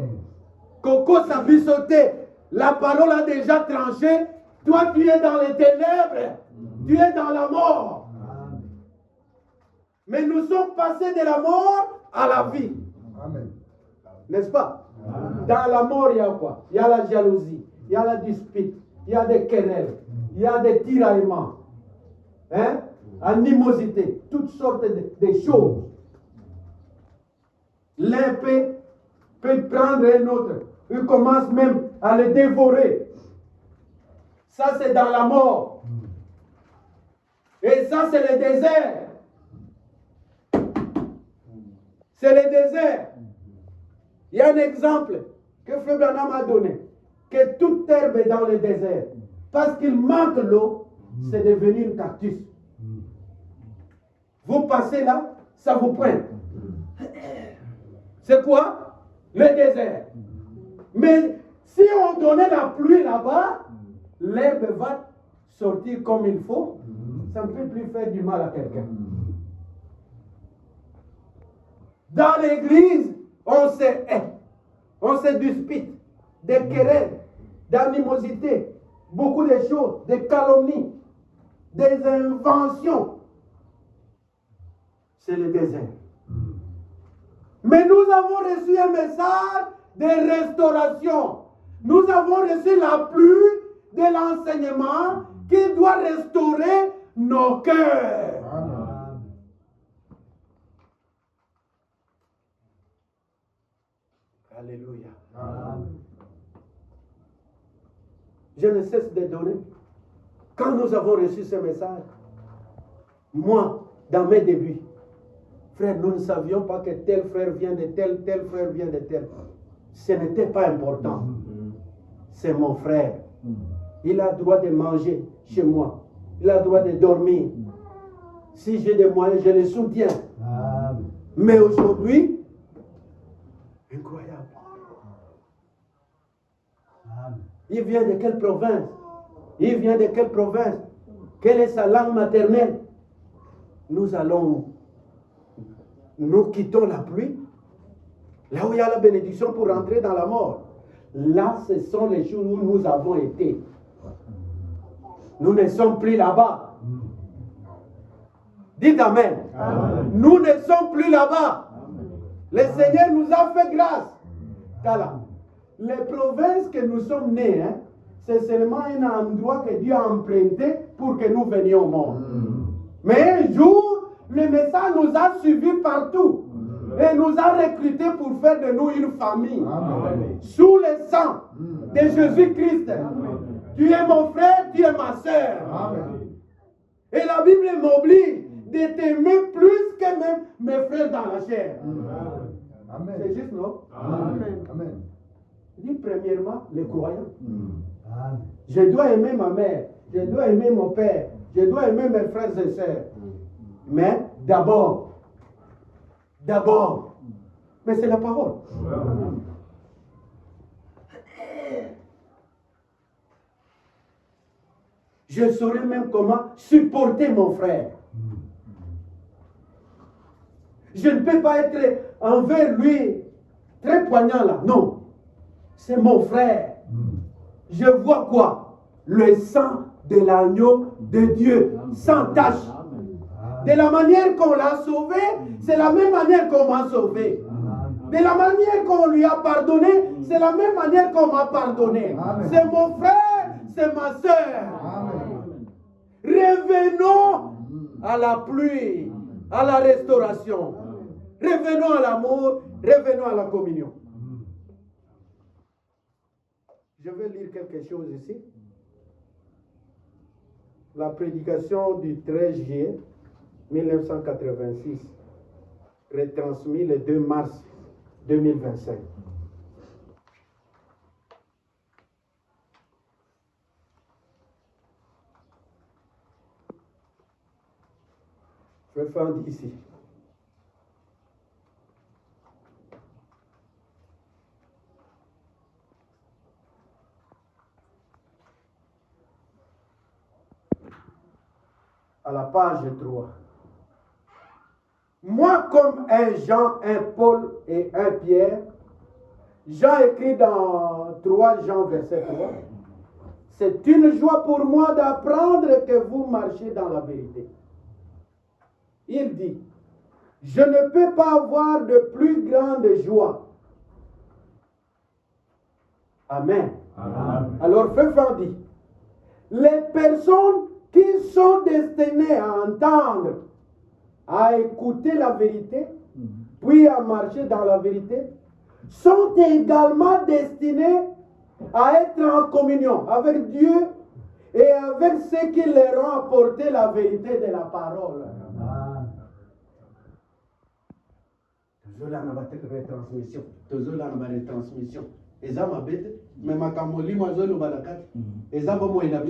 Koko sabisote. La parole a déjà tranché. Toi, tu es dans les ténèbres. Tu es dans la mort. Amen. Mais nous sommes passés de la mort à la vie. Amen. N'est-ce pas? Amen. Dans la mort, il y a quoi? Il y a la jalousie, il y a la dispute, il y a des querelles, il y a des tiraillements, hein? Animosité, toutes sortes de choses. L'un peut prendre un autre, il commence même à le dévorer. Ça, c'est dans la mort. Et ça, c'est le désert. C'est le désert. Il y a un exemple que Frère Branham a donné, que toute herbe est dans le désert. Parce qu'il manque l'eau, c'est devenu une cactus. Vous passez là, ça vous pointe. C'est quoi? Le désert. Mais si on donnait la pluie là-bas, l'herbe va sortir comme il faut. Ça ne peut plus faire du mal à quelqu'un. Dans l'église, on se hait, on se dispute, des querelles, d'animosité, beaucoup de choses, des calomnies, des inventions. C'est le désert. Mais nous avons reçu un message de restauration. Nous avons reçu la pluie de l'enseignement qui doit restaurer nos cœurs. Amen. Alléluia. Amen. Je ne cesse de donner. Quand nous avons reçu ce message, moi, dans mes débuts, frère, nous ne savions pas que tel frère vient de tel frère vient de tel. Ce n'était pas important. C'est mon frère. Il a le droit de manger chez moi. Il a le droit de dormir. Si j'ai des moyens, je le soutiens. Amen. Mais aujourd'hui, incroyable. Amen. Il vient de quelle province? Il vient de quelle province? Quelle est sa langue maternelle? Nous quittons la pluie. Là où il y a la bénédiction pour entrer dans la mort. Là, ce sont les jours où nous avons été. Nous ne sommes plus là-bas. Dites Amen. Amen. Nous ne sommes plus là-bas. Le Seigneur nous a fait grâce. Voilà. Les provinces que nous sommes nés, hein, c'est seulement un endroit que Dieu a emprunté pour que nous venions au monde. Mais un jour, le message nous a suivis partout. Et nous a recrutés pour faire de nous une famille. Amen. Sous le sang de Jésus-Christ. Tu es mon frère, tu es ma soeur. Amen. Et la Bible m'oblige de t'aimer plus que même mes frères dans la chair. Amen. C'est juste, non? Amen. Amen. Dis premièrement, les croyants. Amen. Je dois aimer ma mère, je dois aimer mon père, je dois aimer mes frères et sœurs. Mais d'abord, mais c'est la parole. Je saurais même comment supporter mon frère. Je ne peux pas être envers lui très poignant là. Non. C'est mon frère. Je vois quoi? Le sang de l'agneau de Dieu, sans tache. De la manière qu'on l'a sauvé, c'est la même manière qu'on m'a sauvé. De la manière qu'on lui a pardonné, c'est la même manière qu'on m'a pardonné. C'est mon frère, c'est ma soeur. Revenons à la pluie, à la restauration. Revenons à l'amour, revenons à la communion. Je vais lire quelque chose ici. La prédication du 13 juillet 1986, retransmise le 2 mars 2025. Je vais faire ici. À la page 3. Moi, comme un Jean, un Paul et un Pierre, Jean écrit dans 3 Jean verset 3, c'est une joie pour moi d'apprendre que vous marchez dans la vérité. Il dit, je ne peux pas avoir de plus grande joie. Amen. Amen. Alors, Frère Franck dit, les personnes qui sont destinées à entendre, à écouter la vérité, puis à marcher dans la vérité, sont également destinées à être en communion avec Dieu et avec ceux qui leur ont apporté la vérité de la parole. Toujours là, on va faire retransmission. Toujours là, on va retransmission. Et ça m'a bête, mais ma camoli, moi, je le balakat. Et ça va moi, il a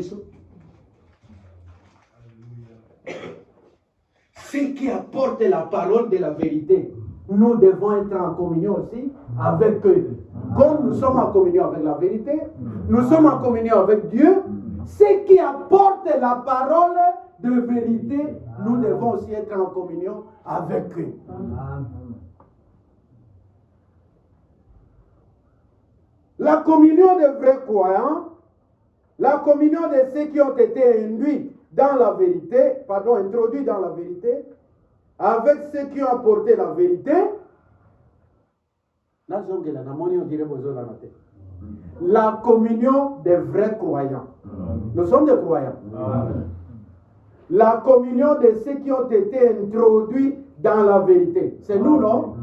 ceux qui apportent la parole de la vérité, nous devons être en communion aussi avec eux. Comme nous sommes en communion avec la vérité, nous sommes en communion avec Dieu. Ceux qui apportent la parole de vérité, nous devons aussi être en communion avec eux. La communion des vrais croyants, la communion de ceux qui ont été induits dans la vérité, introduits dans la vérité, avec ceux qui ont apporté la vérité, la communion des vrais croyants. Nous sommes des croyants. La communion de ceux qui ont été introduits dans la vérité. C'est nous, non?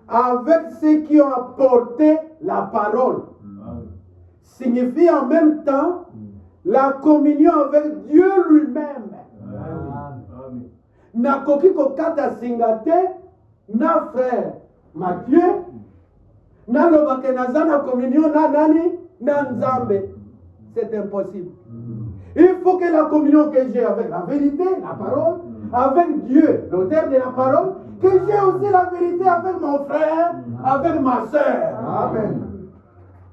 Avec ceux qui ont apporté la parole. signifie en même temps la communion avec Dieu lui-même. Amen. Nakoki kokata singate na frère Mathieu na lobake naza na communion na nani na Nzambe. C'est impossible. Il faut que la communion que j'ai avec la vérité, la parole, avec Dieu, l'auteur de la parole, que j'ai aussi la vérité avec mon frère, avec ma soeur. Amen.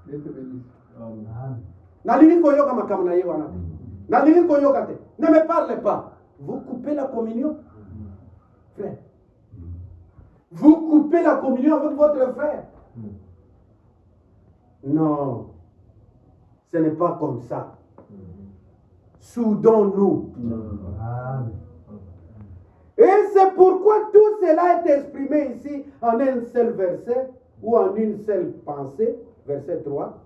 Dieu te bénisse. Amen. Nalingi koyoka makambo na ye wana te. Nalingi koyoka te. Ne me parlez pas. Vous coupez la communion, frère. Vous coupez la communion avec votre frère. Non. Ce n'est pas comme ça. Soudons-nous. Amen. Et c'est pourquoi tout cela est exprimé ici en un seul verset ou en une seule pensée, verset 3,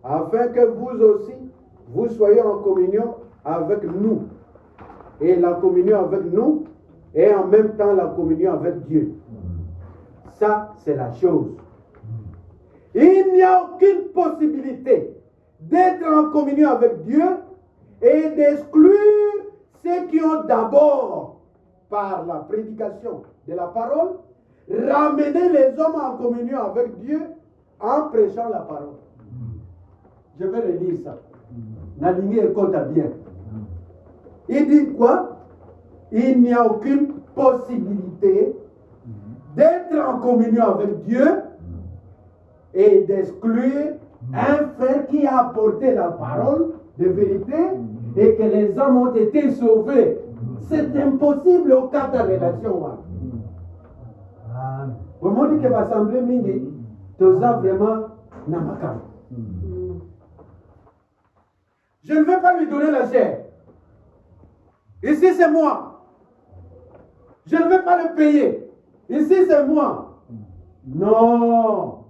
afin que vous aussi, vous soyez en communion avec nous. Et la communion avec nous et en même temps la communion avec Dieu. Ça, c'est la chose. Il n'y a aucune possibilité d'être en communion avec Dieu et d'exclure ceux qui ont d'abord, par la prédication de la parole, ramené les hommes en communion avec Dieu en prêchant la parole. Je vais relire ça. Nalingi écoute bien. Il dit quoi? Il n'y a aucune possibilité d'être en communion avec Dieu et d'exclure un frère qui a apporté la parole de vérité et que les hommes ont été sauvés. C'est impossible au cas de la relation. Vous m'avez dit que l'Assemblée mingi, tu as vraiment namakam. Je ne vais pas lui donner la chair. Ici c'est moi. Je ne vais pas le payer. Ici c'est moi. Non.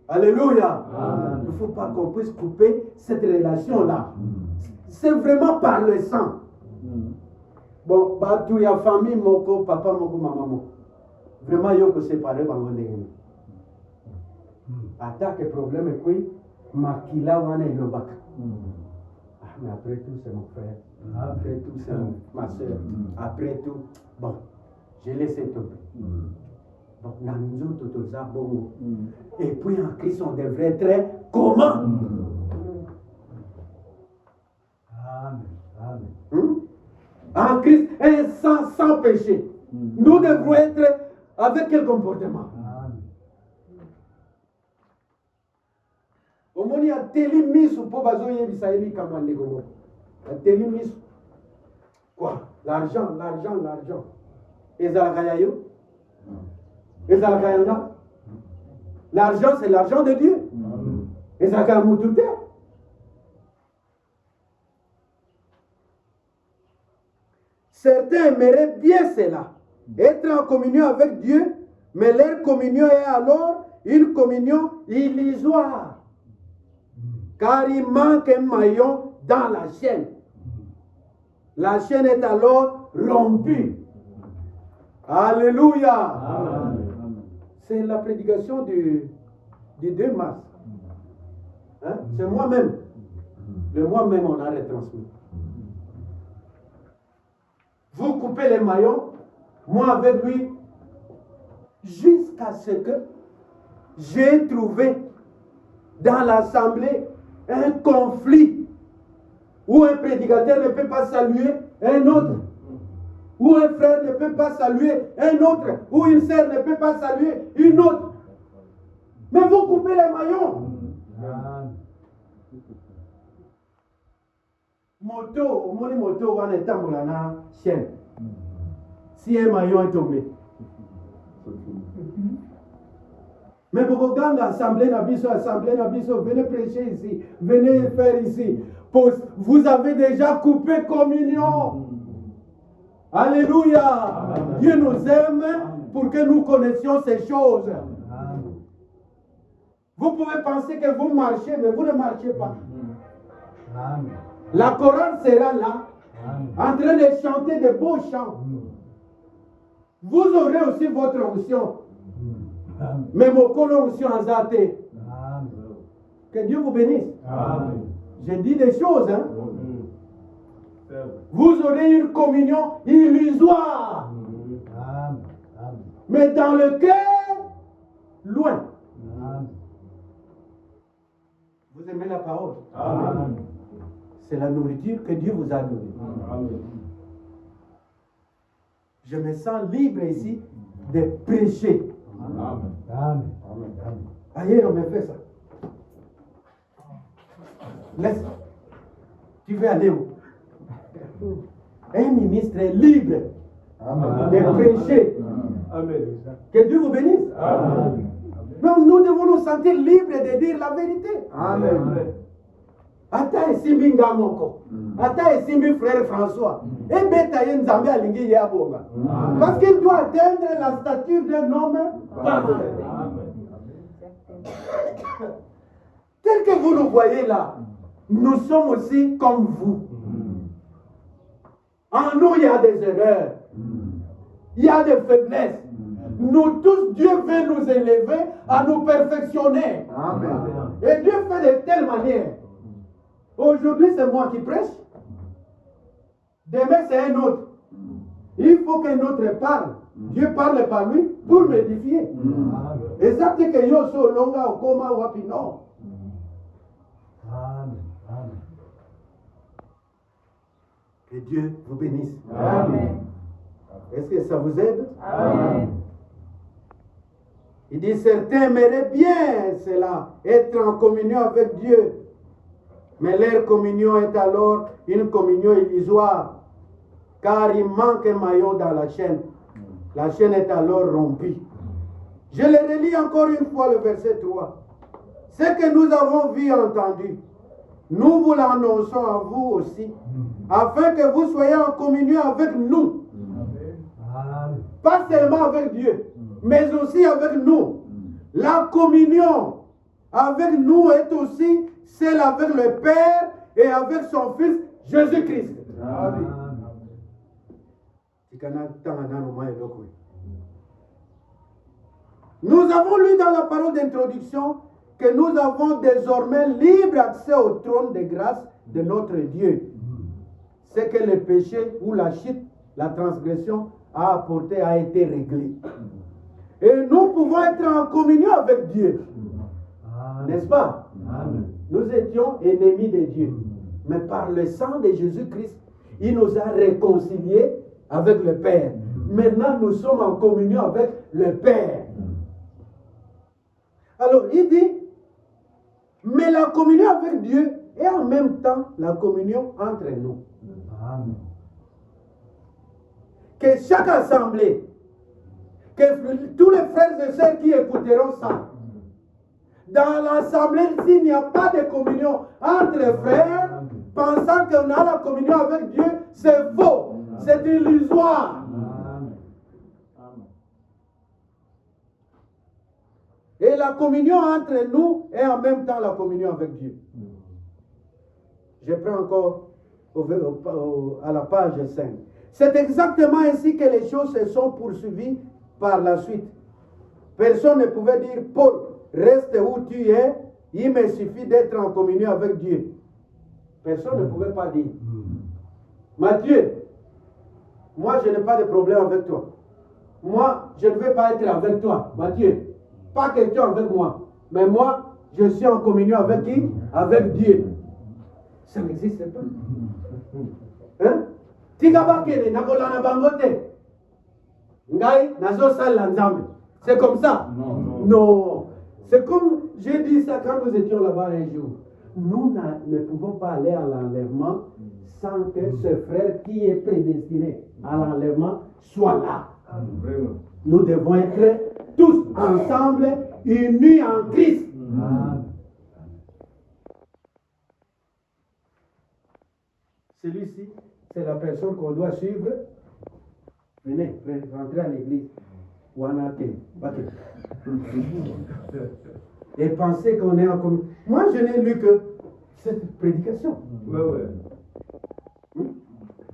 Alléluia. Amen. Il ne faut pas qu'on puisse couper cette relation-là. C'est vraiment par le sang. Bon, bah, tout y a famille, moko, papa, moko, maman, moko. Vraiment, il faut séparer, attaque problème, et puis, makila, wana, il le bac. Mais après tout, c'est mon frère. Après tout, c'est ma soeur. Après tout, bon, j'ai laissé tomber. Donc, nous tout ça, bon. Et puis, en Christ, on devrait être comment? Amen. En Christ, un sang sans péché. Nous devons être avec quel comportement? Au moins, il y a teli misu pour bazo yebisaeli kama negomo. Il y a teli misu. Quoi? L'argent. Ezalakayayo? Ezalakayanga? L'argent, c'est l'argent de Dieu. Ezalakayamutute? Certains aimeraient bien cela, être en communion avec Dieu, mais leur communion est alors une communion illusoire, car il manque un maillon dans la chaîne. La chaîne est alors rompue. Alléluia. Amen. C'est la prédication du 2 mars. Hein? C'est moi-même. Le moi-même, on a retransmis. Vous coupez les maillons, moi avec lui, jusqu'à ce que j'ai trouvé dans l'assemblée un conflit où un prédicateur ne peut pas saluer un autre, où un frère ne peut pas saluer un autre, où une sœur ne peut pas saluer une autre. Mais vous coupez les maillons. Moto, au moins moto, on est en la chaîne. Si un maillon est tombé. Mais beaucoup de gens, assemblée Nabiso, venez prêcher ici, venez faire ici. Vous avez déjà coupé communion. Alléluia. Amen. Dieu nous aime pour que nous connaissions ces choses. Amen. Vous pouvez penser que vous marchez, mais vous ne marchez pas. Amen. La chorale sera là, en train de chanter de beaux chants. Vous aurez aussi votre onction. Mais mon onction a zaté. Que Dieu vous bénisse. Amen. J'ai dit des choses, hein. Amen. Vous aurez une communion illusoire. Amen. Amen. Mais dans le cœur, loin. Amen. Vous aimez la parole? Amen. C'est la nourriture que Dieu vous a donnée. Amen. Je me sens libre ici de prêcher. Amen. Amen. Amen. Ailleurs, on me fait ça. Laisse. Tu veux aller où? Un ministre est libre de prêcher. Amen. Que Dieu vous bénisse. Amen. Donc nous devons nous sentir libres de dire la vérité. Amen. Ata esimbi ngamoko. Ata esimbi frère François. Et beta ye nzambe alingi ye abonga. Parce qu'il doit atteindre la stature d'un homme parfait. Tel que vous nous voyez là, nous sommes aussi comme vous. En nous, il y a des erreurs. Il y a des faiblesses. Nous tous, Dieu veut nous élever à nous perfectionner. Amen. Et Dieu fait de telle manière. Aujourd'hui, c'est moi qui prêche. Demain, c'est un autre. Il faut qu'un autre parle. Dieu parle par lui pour m'édifier. Et ça, c'est que yo so longa au coma ou api non. Amen. Amen. Que Dieu vous bénisse. Amen. Est-ce que ça vous aide? Amen. Il dit, certains aimeraient bien cela, être en communion avec Dieu. Mais leur communion est alors une communion illusoire, car il manque un maillon dans la chaîne. La chaîne est alors rompue. Je le relis encore une fois le verset 3. Ce que nous avons vu et entendu, nous vous l'annonçons à vous aussi, afin que vous soyez en communion avec nous. Amen. Pas seulement avec Dieu, mais aussi avec nous. La communion avec nous est aussi celle avec le Père et avec son Fils Jésus-Christ. Amen. Nous avons lu dans la parole d'introduction que nous avons désormais libre accès au trône de grâce de notre Dieu. Ce que le péché ou la chute, la transgression a apporté a été réglé. Et nous pouvons être en communion avec Dieu. N'est-ce pas? Amen. Nous étions ennemis de Dieu. Mais par le sang de Jésus-Christ, il nous a réconciliés avec le Père. Maintenant, nous sommes en communion avec le Père. Alors, il dit, mais la communion avec Dieu est en même temps la communion entre nous. Amen. Que chaque assemblée, que tous les frères et sœurs qui écouteront ça, dans l'assemblée, s'il n'y a pas de communion entre frères, pensant qu'on a la communion avec Dieu, c'est faux, c'est illusoire. Et la communion entre nous est en même temps la communion avec Dieu. Je prends encore à la page 5. C'est exactement ainsi que les choses se sont poursuivies par la suite. Personne ne pouvait dire, Paul, reste où tu es, il me suffit d'être en communion avec Dieu. Personne ne pouvait pas dire. Matthieu, moi je n'ai pas de problème avec toi. Moi, je ne veux pas être avec toi, Matthieu. Pas question avec moi. Mais moi, je suis en communion avec qui? Avec Dieu. Ça n'existe pas. Hein? Tigabakele, nakolana bangote. Ngai, nazo sala nzambe. C'est comme ça? Non. C'est comme j'ai dit ça quand nous étions là-bas un jour. Nous ne pouvons pas aller à l'enlèvement sans que ce frère qui est prédestiné à l'enlèvement soit là. Nous devons être tous ensemble, unis en Christ. Celui-ci, c'est la personne qu'on doit suivre. Venez, rentrez à l'église. Et pensez qu'on est en communion. Moi, je n'ai lu que cette prédication.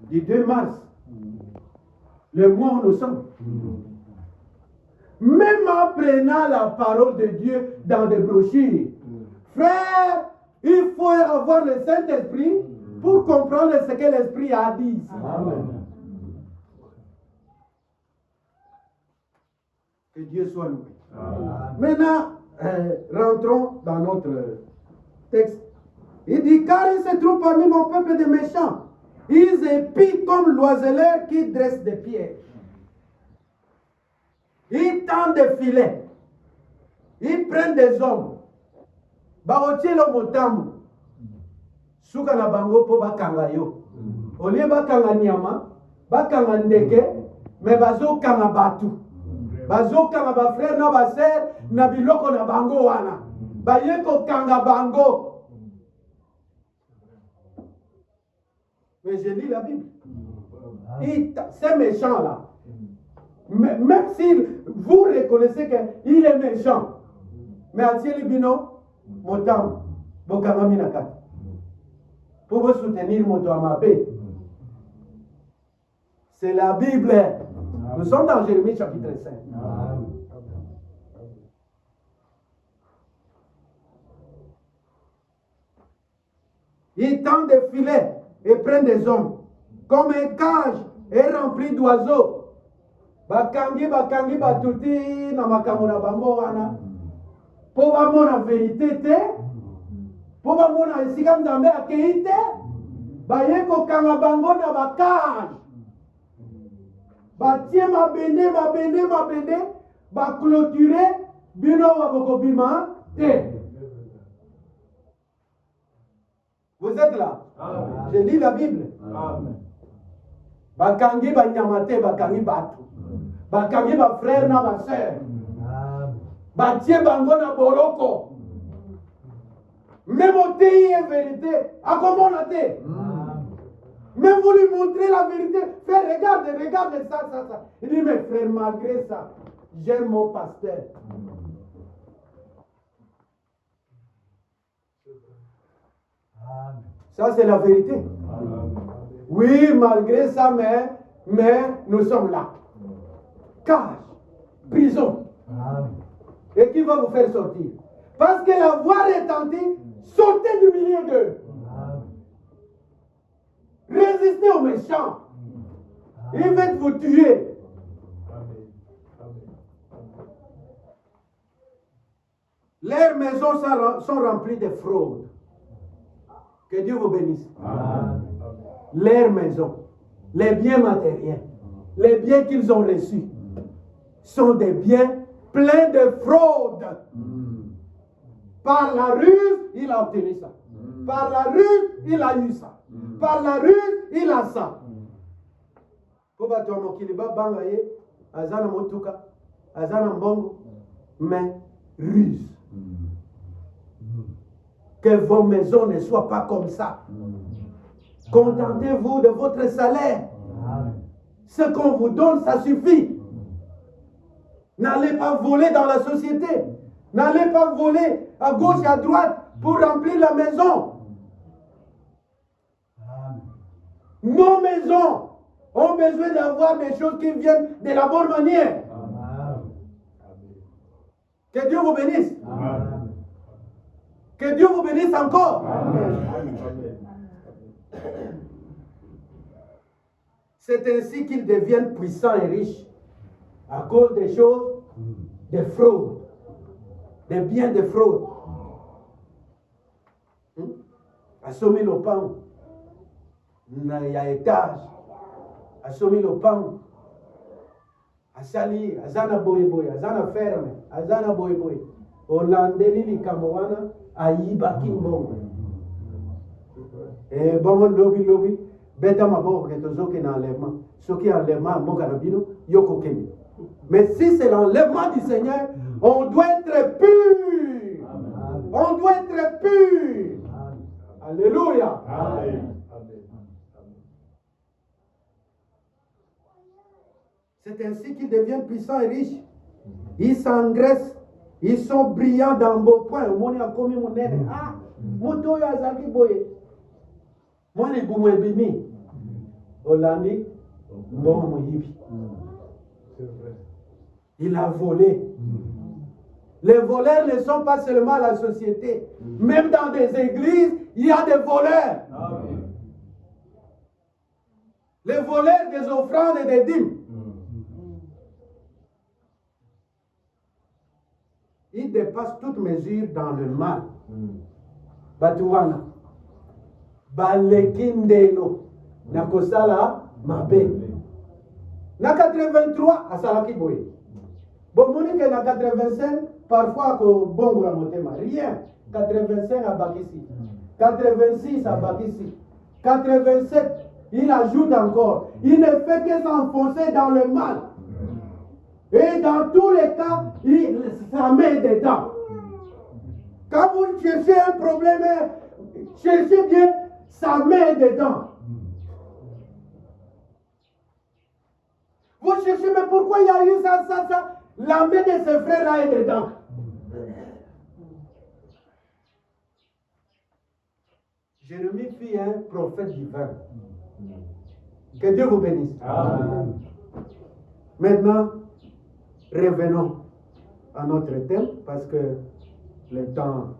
Du 2 mars. Le mois où nous sommes. Même en prenant la parole de Dieu dans des brochures, Frère, il faut avoir le Saint-Esprit pour comprendre ce que l'Esprit a dit. Amen. Que Dieu soit loué. Amen. Maintenant, rentrons dans notre texte. Il dit, car il se trouve parmi mon peuple de méchants. Ils épient comme l'oiseleur qui dresse des pièges. Ils tendent des filets. Ils prennent des hommes. Baotielo motamu. Suka na bango po bakanga yo. Olie bakanga nyama, bakanga ndeke, mais bazo kanga batu. Bazo kanga ba frère na ba sœur na biloko na bango wana. Bayeko kanga bango. Mais je lis la Bible. Ces méchants-là, même si vous reconnaissez qu'il est méchant, mais Atieli Bino, Motam, Bokamami Nakat, pour vous soutenir Motoamabe, c'est la Bible. Nous sommes dans Jérémie chapitre 5. Ils tendent des filets et prennent des hommes. Comme un cage est rempli d'oiseaux. Bakangi, bakangi, batuti, na makamona bango wana. Po bamona vérité te. Po bamona esika nzambe akei te. Bayeko kanga bango na bakage. Batie mabende, baclôturer, bino waboko bima te. Vous êtes là? Amen. Je lis la Bible. Amen. Bakangi ba nyamate, bakangi batu. Bakangi ba frère na ba sœur. Batie bango na boroko. Même au pays est vérité. À comment on a été? Même vous lui montrez la vérité. Frère, regarde ça. Il dit, mais frère, malgré ça, j'aime mon pasteur. Ça, c'est la vérité. Oui, malgré ça, mais nous sommes là. Cage, prison. Et qui va vous faire sortir? Parce que la voix retentit, sortez du milieu d'eux. Résistez aux méchants. Ils veulent vous tuer. Leurs maisons sont remplies de fraudes. Que Dieu vous bénisse. Amen. Leurs maisons, les biens matériels, les biens qu'ils ont reçus, sont des biens pleins de fraude. Par la ruse, il a obtenu ça. Par la ruse, il a eu ça. Par la ruse, il a ça. Azana motuka, azana mbongo, mais ruse. Que vos maisons ne soient pas comme ça. Contentez-vous de votre salaire. Ce qu'on vous donne, ça suffit. N'allez pas voler dans la société. N'allez pas voler à gauche et à droite pour remplir la maison. Nos maisons ont besoin d'avoir des choses qui viennent de la bonne manière. Que Dieu vous bénisse. Que Dieu vous bénisse encore. C'est ainsi qu'ils deviennent puissants et riches à cause des choses, des fraudes, des biens de fraude. Assommer le pain, il y a étage, assommer le pain, asali, azana boy, azana ferme, azana boy. Olandeli likamowana ayiba kimbongo. Et bon lobby beta maboko que tozoke na enlèvement. Ce qui est enlèvement moka na bino yoko kemi. Mais si c'est l'enlèvement du Seigneur, on doit être pur. Amen. On doit être pur. Amen. Alléluia. Amen. C'est ainsi qu'ils deviennent puissants et riches. Ils s'engraissent. Ils sont brillants dans beau point. Mon a commis mon aide. Ah, moto ya zaki boye. Moi les boumoué bimi. Olandi, bon mon yibi. Il a volé. Les voleurs ne sont pas seulement la société. Même dans des églises, il y a des voleurs. Amen. Les voleurs des offrandes et des dîmes. Ils dépassent toute mesure dans le mal. Batuwana. Balekindelo. Nakosala mabe. Na 83 à Salaki Boye. Bon, Monique na 85, parfois ko bongo la motema. Rien. 85 à Bakissi. 86 à Bakissi. 87, il ajoute encore. Il ne fait que s'enfoncer dans le mal. Et dans tous les cas, ça met dedans. Quand vous cherchez un problème, cherchez bien, ça met dedans. Vous cherchez, mais pourquoi il y a eu ça? La main de ses frères là est dedans. Jérémie fut un prophète divin. Que Dieu vous bénisse. Amen. Maintenant, revenons à notre thème parce que le temps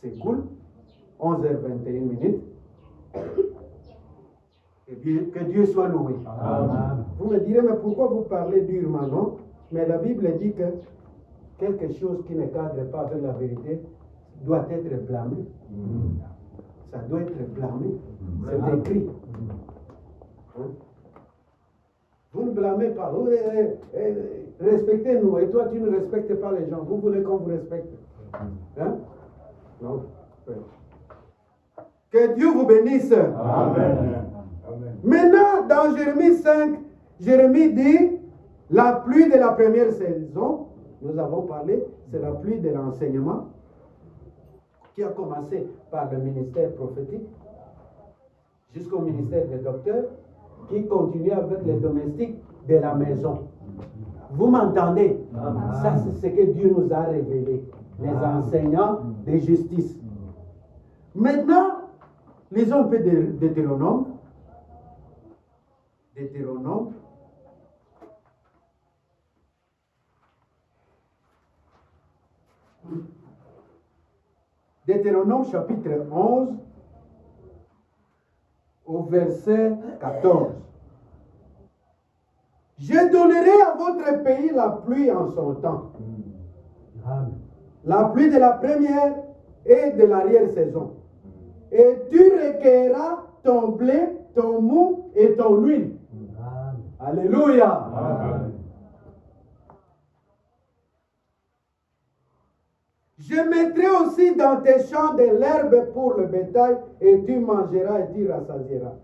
s'écoule. 11h21. Et bien, que Dieu soit loué. Amen. Vous me direz, mais pourquoi vous parlez durement, non? Mais la Bible dit que quelque chose qui ne cadre pas avec la vérité doit être blâmé. Ça doit être blâmé. C'est écrit. Vous ne blâmez pas. Respectez-nous. Et toi, tu ne respectes pas les gens. Vous voulez qu'on vous respecte. Hein? Non. Que Dieu vous bénisse. Amen. Maintenant, dans Jérémie 5, Jérémie dit, la pluie de la première saison, nous avons parlé, c'est la pluie de l'enseignement, qui a commencé par le ministère prophétique, jusqu'au ministère des docteurs, qui continue avec les domestiques de la maison. Vous m'entendez? Ça, c'est ce que Dieu nous a révélé, les enseignants de justice. Maintenant, lisons un peu de Deutéronome. Deutéronome. Deutéronome chapitre 11 au verset 14. Je donnerai à votre pays la pluie en son temps. La pluie de la première et de l'arrière-saison. Et tu recueilleras ton blé, ton mou et ton huile. Alléluia. Amen. Je mettrai aussi dans tes champs de l'herbe pour le bétail, et tu mangeras et tu rassasieras.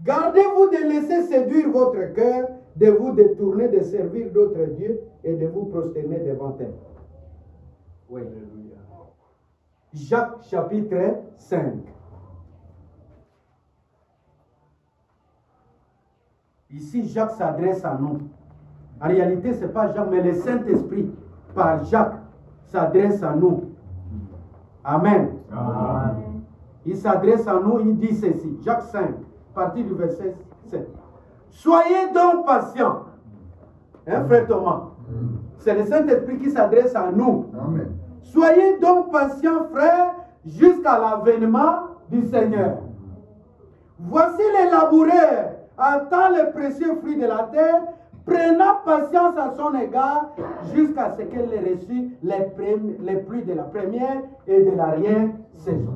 Gardez-vous de laisser séduire votre cœur, de vous détourner de servir d'autres dieux et de vous prosterner devant eux. Oui. Jacques chapitre 5. Ici, Jacques s'adresse à nous. En réalité, ce n'est pas Jacques, mais le Saint-Esprit, par Jacques, s'adresse à nous. Amen. Amen. Il s'adresse à nous, il dit ceci. Jacques 5, partie du verset 7. Soyez donc patients. Hein, frère Thomas? C'est le Saint-Esprit qui s'adresse à nous. Amen. Soyez donc patients, frères, jusqu'à l'avènement du Seigneur. Voici les laboureurs, attend les précieux fruits de la terre, prenant patience à son égard, jusqu'à ce qu'elle ait reçu les pluies de la première et de l'arrière-saison.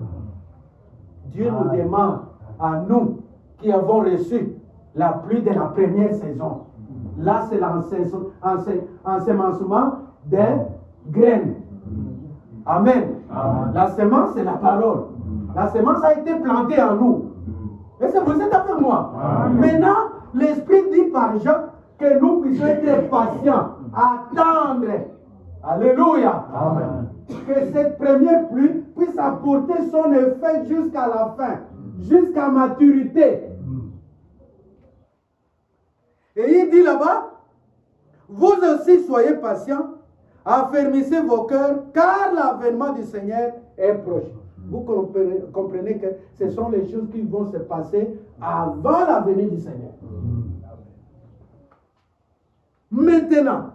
Dieu nous demande à nous qui avons reçu la pluie de la première saison. Là, c'est l'ensemencement des graines. Amen. Amen. La semence, c'est la parole. La semence a été plantée en nous. Et c'est vous êtes avec moi. Amen. Maintenant, l'Esprit dit par Jacques que nous puissions être patients, attendre. Alléluia. Amen. Que cette première pluie puisse apporter son effet jusqu'à la fin, jusqu'à maturité. Et il dit là-bas, vous aussi soyez patients, affermissez vos cœurs, car l'avènement du Seigneur est proche. Vous comprenez que ce sont les choses qui vont se passer avant la venue du Seigneur. Maintenant,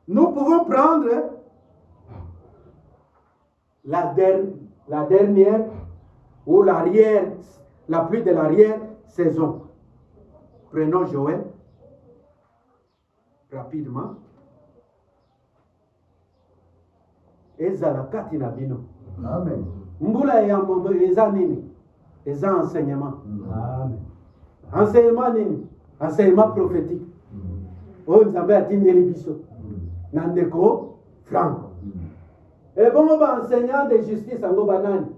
nous pouvons prendre la dernière ou l'arrière, la pluie de l'arrière-saison. Prenons Joël, rapidement. Ezala katina bino. Amen. Mbula ya momo eza nini? Eza enseignement. Amen. Enseignement nini? Enseignement prophétique. Oh, nzambe atindeli biso. Nandeko Franck. Et bon, enseignant de justice en Gobanan.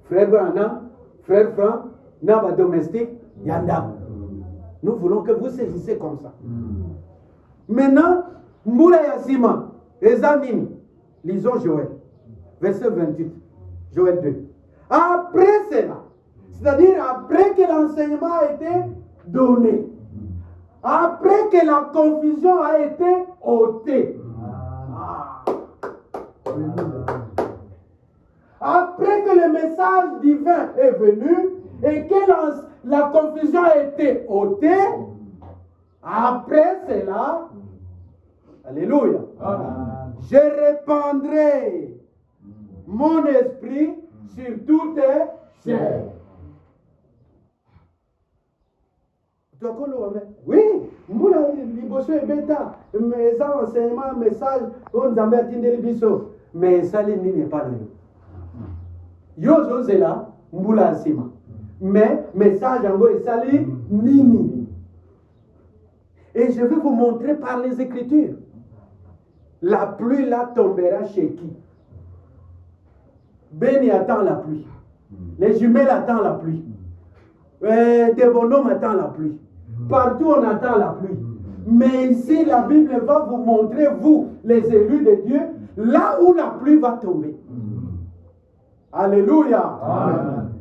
Frère Branham, frère Franck, Naba domestique, Yanda. Nous voulons que vous saisissez comme ça. Maintenant, Mboula Yassima, Ezanine, lisons Joël, verset 28, Joël 2. Après cela, c'est-à-dire après que l'enseignement a été donné, après que la confusion a été ôtée, après que le message divin est venu et que la confusion a été ôtée, après cela, alléluia, je répandrai mon esprit sur toutes chairs. Oui, mbula liboso ebeta, mais ça enseignement, message, on nous a mis à biso, mais ça n'est pas là. Yo zozela mbula sima, mais message en et sali nini. Et je vais vous montrer par les Écritures. La pluie là tombera chez qui? Béni attend la pluie. Les jumelles attendent la pluie. Des bonhommes attendent la pluie. Partout on attend la pluie. Mais ici la Bible va vous montrer, vous, les élus de Dieu, là où la pluie va tomber. Alléluia. Amen.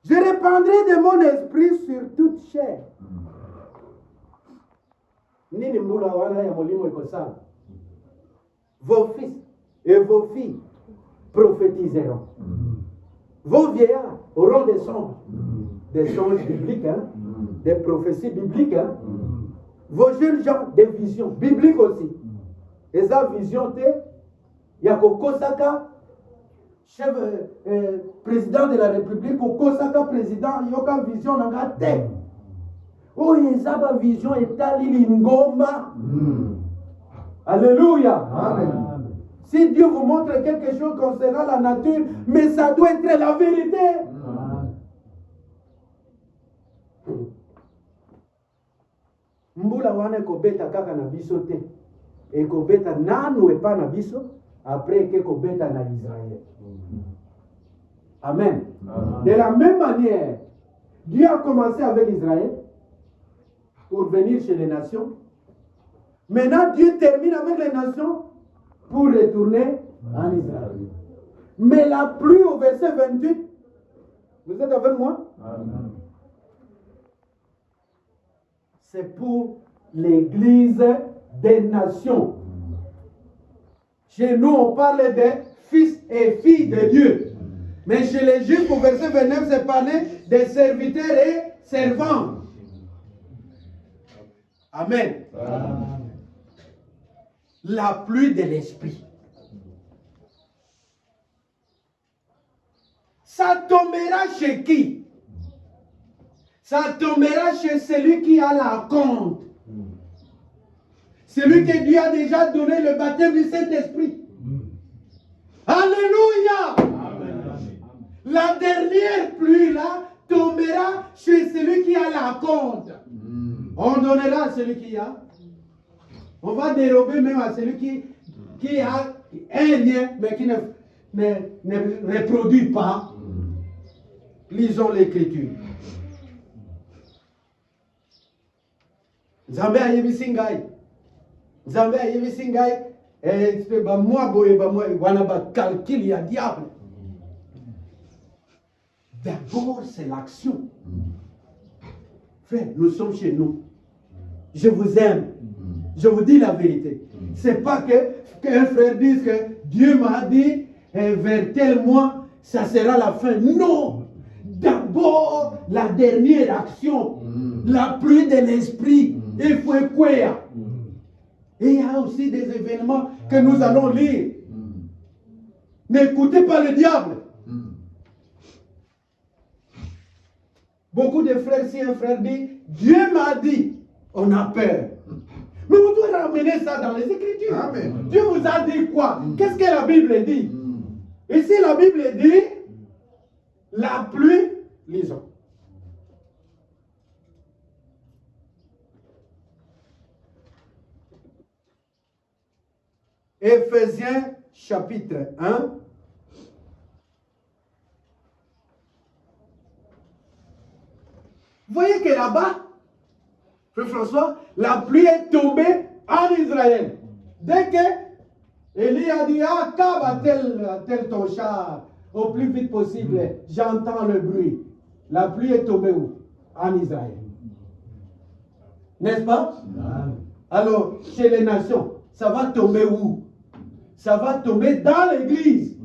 Je répandrai de mon esprit sur toute chair. Vos fils et vos filles prophétiseront. Vos vieillards auront des songes bibliques, hein, des prophéties bibliques. Hein. Vos jeunes gens, des visions bibliques aussi. Et ça, vision, il y a Kosaka, chef président de la République, Kosaka président, il y a une vision dans la tête. Oh, il y a une vision et Ngoma. Alléluia. Amen. Si Dieu vous montre quelque chose concernant la nature, mais ça doit être la vérité. Mbula wana kobeta kaka na biso te. Et kobeta nanu epa na biso après que kobeta na Israël. Amen. De la même manière, Dieu a commencé avec Israël pour venir chez les nations. Maintenant, Dieu termine avec les nations pour retourner en Israël. Mais la pluie au verset 28, vous êtes avec moi? Amen. C'est pour l'église des nations. Chez nous, on parle des fils et filles de Dieu. Mais chez les Juifs, au verset 29, c'est parlé des serviteurs et servants. Amen. Amen. La pluie de l'esprit. Ça tombera chez qui? Ça tombera chez celui qui a la compte. Celui que Dieu a déjà donné le baptême du Saint-Esprit. Alléluia. Amen. La dernière pluie là tombera chez celui qui a la compte. On donnera à celui qui a. On va dérober même à celui qui a un lien, mais qui ne reproduit pas. Lisons l'Écriture. Nzambe ayebisi ngai. Nzambe ayebisi ngai. Ba moi boye ba moi wana ba calcul ya diable. D'abord c'est l'action. Frère, nous sommes chez nous. Je vous aime. Je vous dis la vérité. C'est pas qu'un frère dise que Dieu m'a dit vers tel mois, ça sera la fin. Non. D'abord, la dernière action. La pluie de l'esprit. Il faut quoi? Et il y a aussi des événements que nous allons lire. N'écoutez pas le diable. Beaucoup de frères, si un frère dit, Dieu m'a dit, on a peur. Mais on doit ramener ça dans les Écritures. Amen. Dieu vous a dit quoi? Qu'est-ce que la Bible dit? Et si la Bible dit, la pluie, lisons. Éphésiens chapitre 1. Vous voyez que là-bas, Frère François, la pluie est tombée en Israël. Dès que Élie a dit, ah, cave tel ton char au plus vite possible, j'entends le bruit. La pluie est tombée où? En Israël. N'est-ce pas? Alors, chez les nations, ça va tomber où? Ça va tomber dans l'église.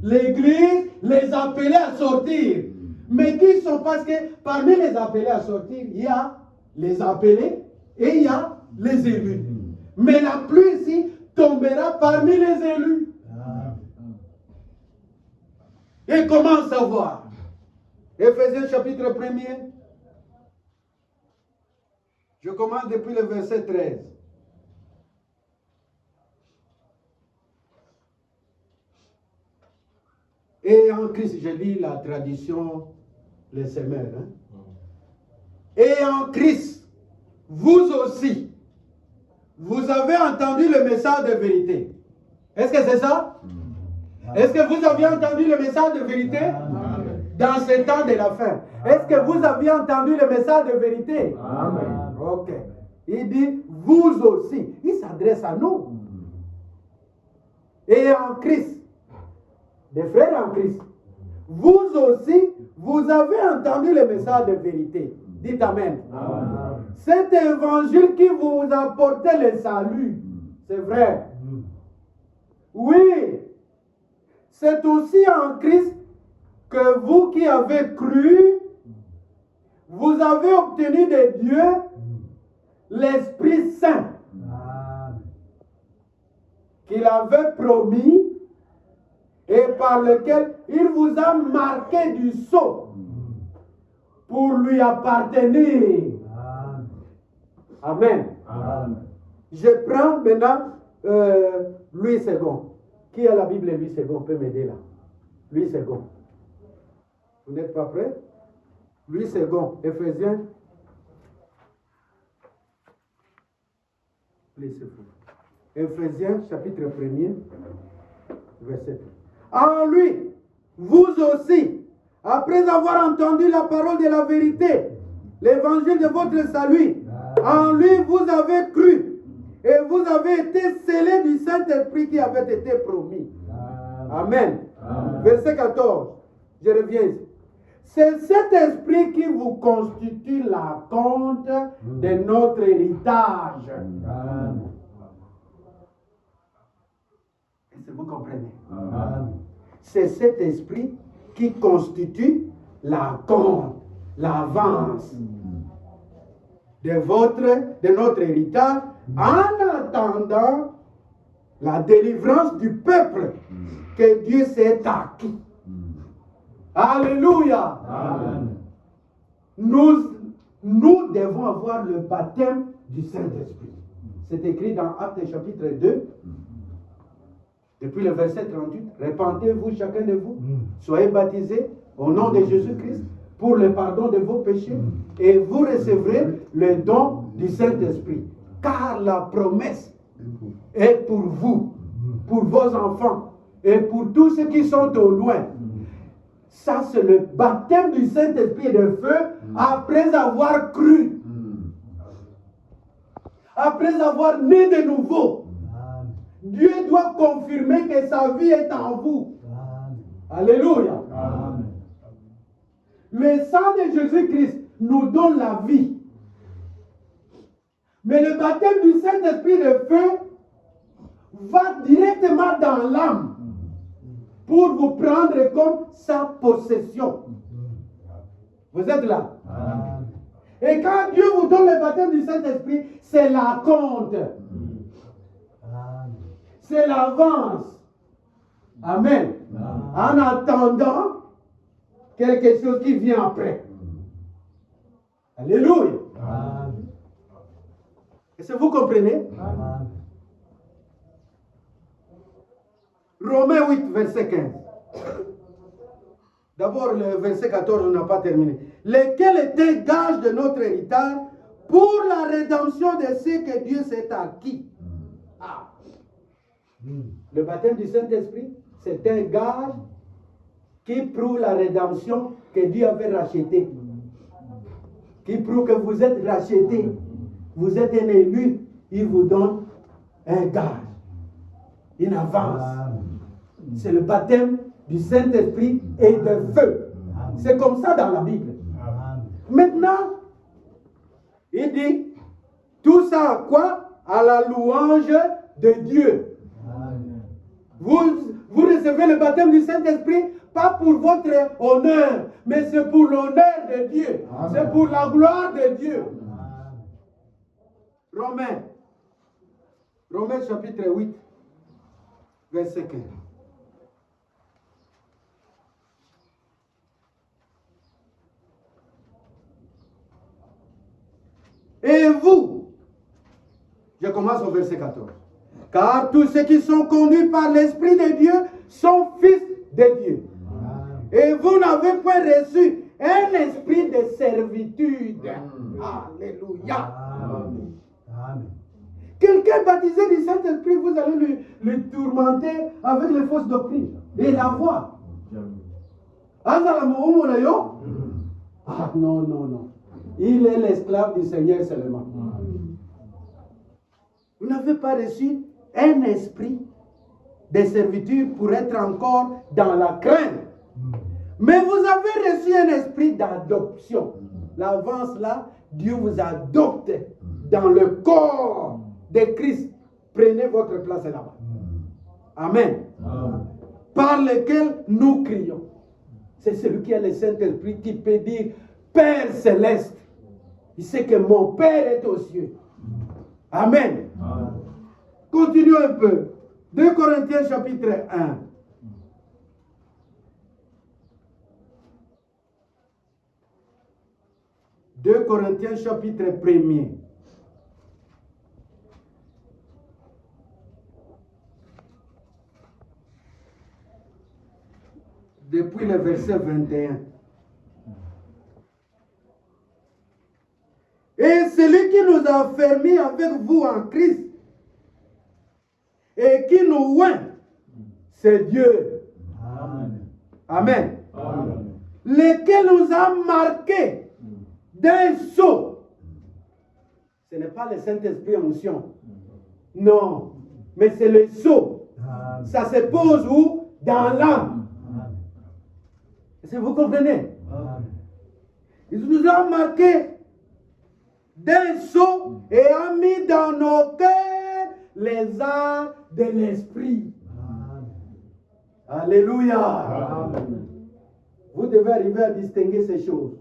L'église les appelait à sortir. Mais qui sont, parce que parmi les appelés à sortir, il y a les appelés et il y a les élus. Mais la pluie ici tombera parmi les élus. Et comment savoir? Éphésiens chapitre 1er. Je commence depuis le verset 13. Et en Christ, je lis la tradition, les semeurs. Et en Christ, vous aussi, vous avez entendu le message de vérité. Est-ce que c'est ça? Est-ce que vous aviez entendu le message de vérité? Dans ces temps de la fin. Est-ce que vous aviez entendu le message de vérité? Amen. Ok. Il dit, vous aussi. Il s'adresse à nous. Et en Christ, des frères en Christ, vous aussi, vous avez entendu le message de vérité. Dites Amen. Amen. Cet évangile qui vous apportait le salut, c'est vrai. Oui, c'est aussi en Christ que vous qui avez cru, vous avez obtenu de Dieu l'Esprit Saint qu'il avait promis et par lequel il vous a marqué du sceau pour lui appartenir. Amen. Amen. Je prends maintenant Louis II. Qui a la Bible Louis II peut m'aider là? Louis II. Vous n'êtes pas prêts? Louis II, Éphésiens. Éphésiens chapitre 1er, verset 1. En lui, vous aussi, après avoir entendu la parole de la vérité, l'évangile de votre salut, en lui vous avez cru et vous avez été scellés du Saint-Esprit qui avait été promis. Amen. Amen. Verset 14. Je reviens ici. C'est cet esprit qui vous constitue la compte de notre héritage. Est-ce que vous comprenez? C'est cet esprit qui constitue la compte, l'avance de notre héritage en attendant la délivrance du peuple que Dieu s'est acquis. Alléluia. Amen. Nous devons avoir le baptême du Saint-Esprit. C'est écrit dans Actes chapitre 2, depuis le verset 38. Répentez-vous chacun de vous, soyez baptisés au nom de Jésus-Christ pour le pardon de vos péchés et vous recevrez le don du Saint-Esprit. Car la promesse est pour vous, pour vos enfants et pour tous ceux qui sont au loin. Ça, c'est le baptême du Saint-Esprit et de feu après avoir cru. Après avoir né de nouveau. Dieu doit confirmer que sa vie est en vous. Alléluia. Amen. Le sang de Jésus-Christ nous donne la vie. Mais le baptême du Saint-Esprit de feu va directement dans l'âme pour vous prendre comme sa possession. Vous êtes là? Et quand Dieu vous donne le baptême du Saint-Esprit, c'est la compte. C'est l'avance. Amen. En attendant quelque chose qui vient après. Alléluia. Est-ce que vous comprenez? Romains 8, verset 15. D'abord, le verset 14, on n'a pas terminé. Lequel était gage de notre héritage pour la rédemption de ce que Dieu s'est acquis. Ah. Le baptême du Saint-Esprit, c'est un gage qui prouve la rédemption que Dieu avait rachetée. Qui prouve que vous êtes racheté. Vous êtes un élu. Il vous donne un gage. Une avance. C'est le baptême du Saint-Esprit et de feu. C'est comme ça dans la Bible. Maintenant, il dit, tout ça à quoi? À la louange de Dieu. Vous recevez le baptême du Saint-Esprit, pas pour votre honneur, mais c'est pour l'honneur de Dieu. C'est pour la gloire de Dieu. Romains chapitre 8, verset 15. Et vous, je commence au verset 14. Car tous ceux qui sont conduits par l'Esprit de Dieu sont fils de Dieu. Et vous n'avez point reçu un esprit de servitude. Alléluia. Quelqu'un baptisé du Saint-Esprit, vous allez le tourmenter avec les fausses doctrines et la voix. Ah non, non, non. Il est l'esclave du Seigneur seulement. Vous n'avez pas reçu un esprit de servitude pour être encore dans la crainte. Mais vous avez reçu un esprit d'adoption. L'avance là, Dieu vous adopte dans le corps de Christ. Prenez votre place là-bas. Amen. Par lequel nous crions. C'est celui qui a le Saint-Esprit qui peut dire Père céleste. Il sait que mon Père est aux cieux. Amen. Continuons un peu. 2 Corinthiens chapitre 1. « 2 Corinthiens chapitre 1er. Depuis le verset 21. Et celui qui nous a fermés avec vous en Christ et qui nous oint, c'est Dieu. Amen. Amen. Amen. Lequel nous a marqués d'un sceau. Ce n'est pas le Saint-Esprit en onction. Non. Mais c'est le sceau. Ça se pose où? Dans l'âme. Est-ce que vous comprenez? Il nous a marqués d'un sceau et a mis dans nos cœurs les arts de l'esprit. Alléluia. Amen. Vous devez arriver à distinguer ces choses.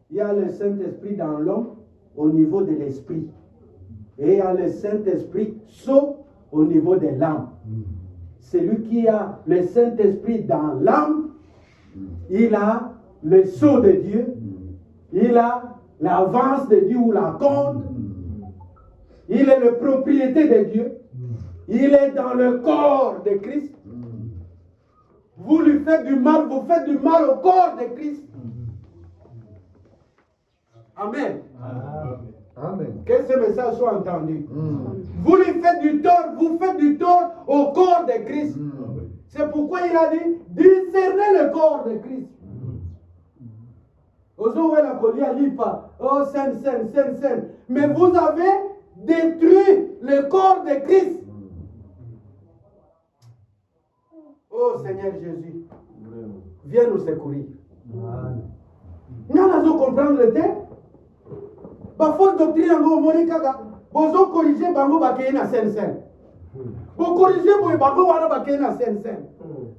Il y a le Saint-Esprit dans l'homme au niveau de l'esprit. Et il y a le Saint-Esprit sceau au niveau de l'âme. Celui qui a le Saint-Esprit dans l'âme, il a le sceau de Dieu, il a l'avance de Dieu ou la compte, il est la propriété de Dieu, il est dans le corps de Christ. Vous lui faites du mal, vous faites du mal au corps de Christ. Amen. Amen. Que ce message soit entendu. Vous lui faites du tort, vous faites du tort au corps de Christ. C'est pourquoi il a dit, discernez le corps de Christ. Oh, Saint. Mais vous avez détruit le corps de Christ. Oh Seigneur Jésus, viens nous secourir. Nous allons comprendre le thème. La fausse doctrine en Monika, vous corrigez Bango Bakena Sen. Vous corrigez Bango Wana Bakena Sen.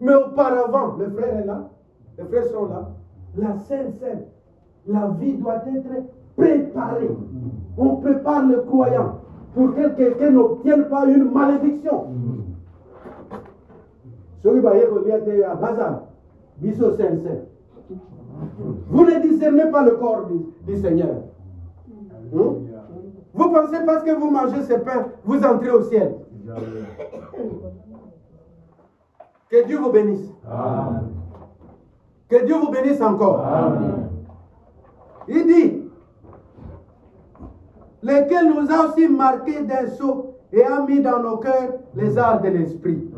Mais auparavant, les frères est là, les frères sont là. La Sainte, la vie doit être préparée. On prépare le croyant. pour que quelqu'un n'obtienne pas une malédiction. Vous ne discernez pas le corps du Seigneur. Vous pensez parce que vous mangez ce pain, vous entrez au ciel. Que Dieu vous bénisse. Amen. Que Dieu vous bénisse encore. Amen. Il dit, lequel nous a aussi marqué d'un sceau et a mis dans nos cœurs les arts de l'esprit.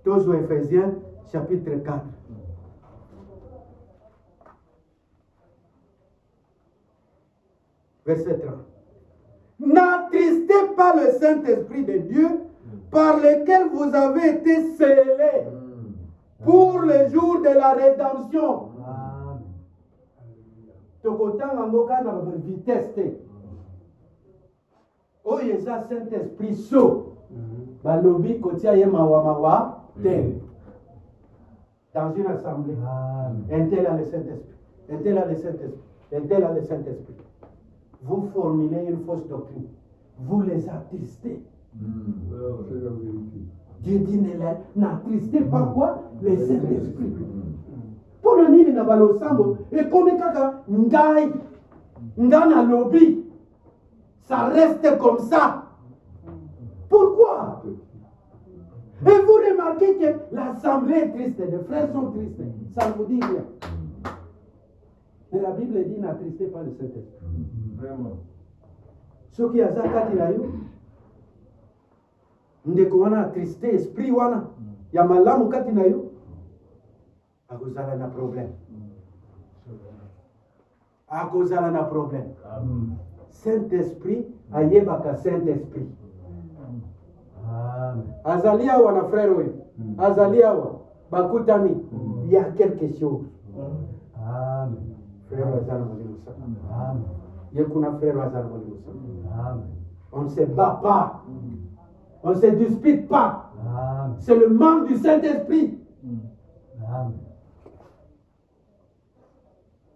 Tous aux Éphésiens, chapitre 4. Verset 30. N'attristez pas le Saint-Esprit de Dieu par lequel vous avez été scellés pour le jour de la rédemption. Oh, il y a Saint-Esprit saut. Balobi kotia ye mawa tel. Dans une assemblée. Un tel a le Saint-Esprit. Un tel a le Saint-Esprit. Un tel a le Saint-Esprit. Vous formulez une fausse doctrine. Vous les attristez. Dieu dit, n'attristez pas quoi? Le Saint-Esprit. Pour le nid, il n'a pas le sambo. Et comme kaka, ngai, ngana lobby, ça reste comme ça. Pourquoi? Et vous remarquez que l'assemblée est triste, les frères sont tristes. Ça ne vous dit rien. Mais la Bible dit, n'attristez pas le Saint-Esprit. Vraiment. Ce qui a zakati la yo, ndeko wana attristé esprit wana, ya malamu kati na yo, akozala na problème. Akozala na problème. Saint-Esprit, ayebaka Saint-Esprit. Azalia wana frère we, Azalia wa, bakutani, il y a quelque chose. Frère Azala Molimusa. Yekuna frère Azala Molimusa. On ne se bat pas. On ne se dispute pas. C'est le manque du Saint-Esprit.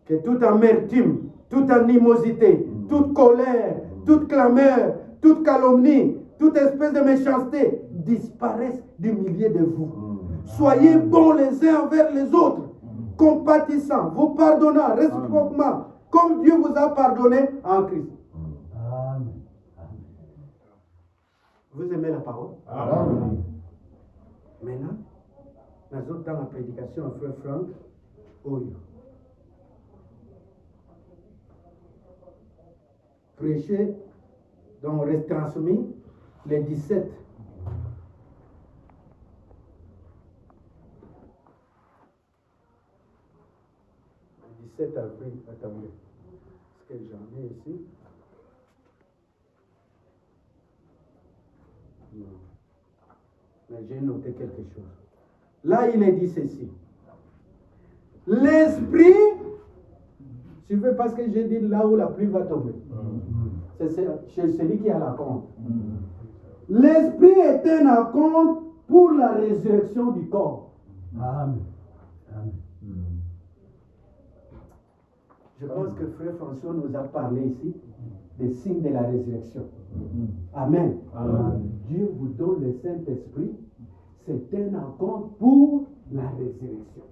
Que toute amertume, toute animosité, toute colère, toute clameur, toute calomnie, toute espèce de méchanceté disparaissent du milieu de vous. Soyez bons les uns envers les autres, compatissants, vous pardonnant réciproquement, comme Dieu vous a pardonné en Christ. Amen. Vous aimez la parole? Amen. Maintenant, nous sommes dans la prédication à Frère Franck. Prêcher, donc retransmis les 17. Le 17 avril, attendez. Est-ce que j'en ai ici? Non. Mais j'ai noté quelque chose. Là, il est dit ceci. L'esprit, suivez parce que j'ai dit là où la pluie va tomber. C'est chez celui qui a la compte. L'esprit est un acompte pour la résurrection du corps. Amen. Amen. Je pense que Frère François nous a parlé ici des signes de la résurrection. Amen. Amen. Dieu vous donne le Saint-Esprit. C'est un acompte pour la résurrection.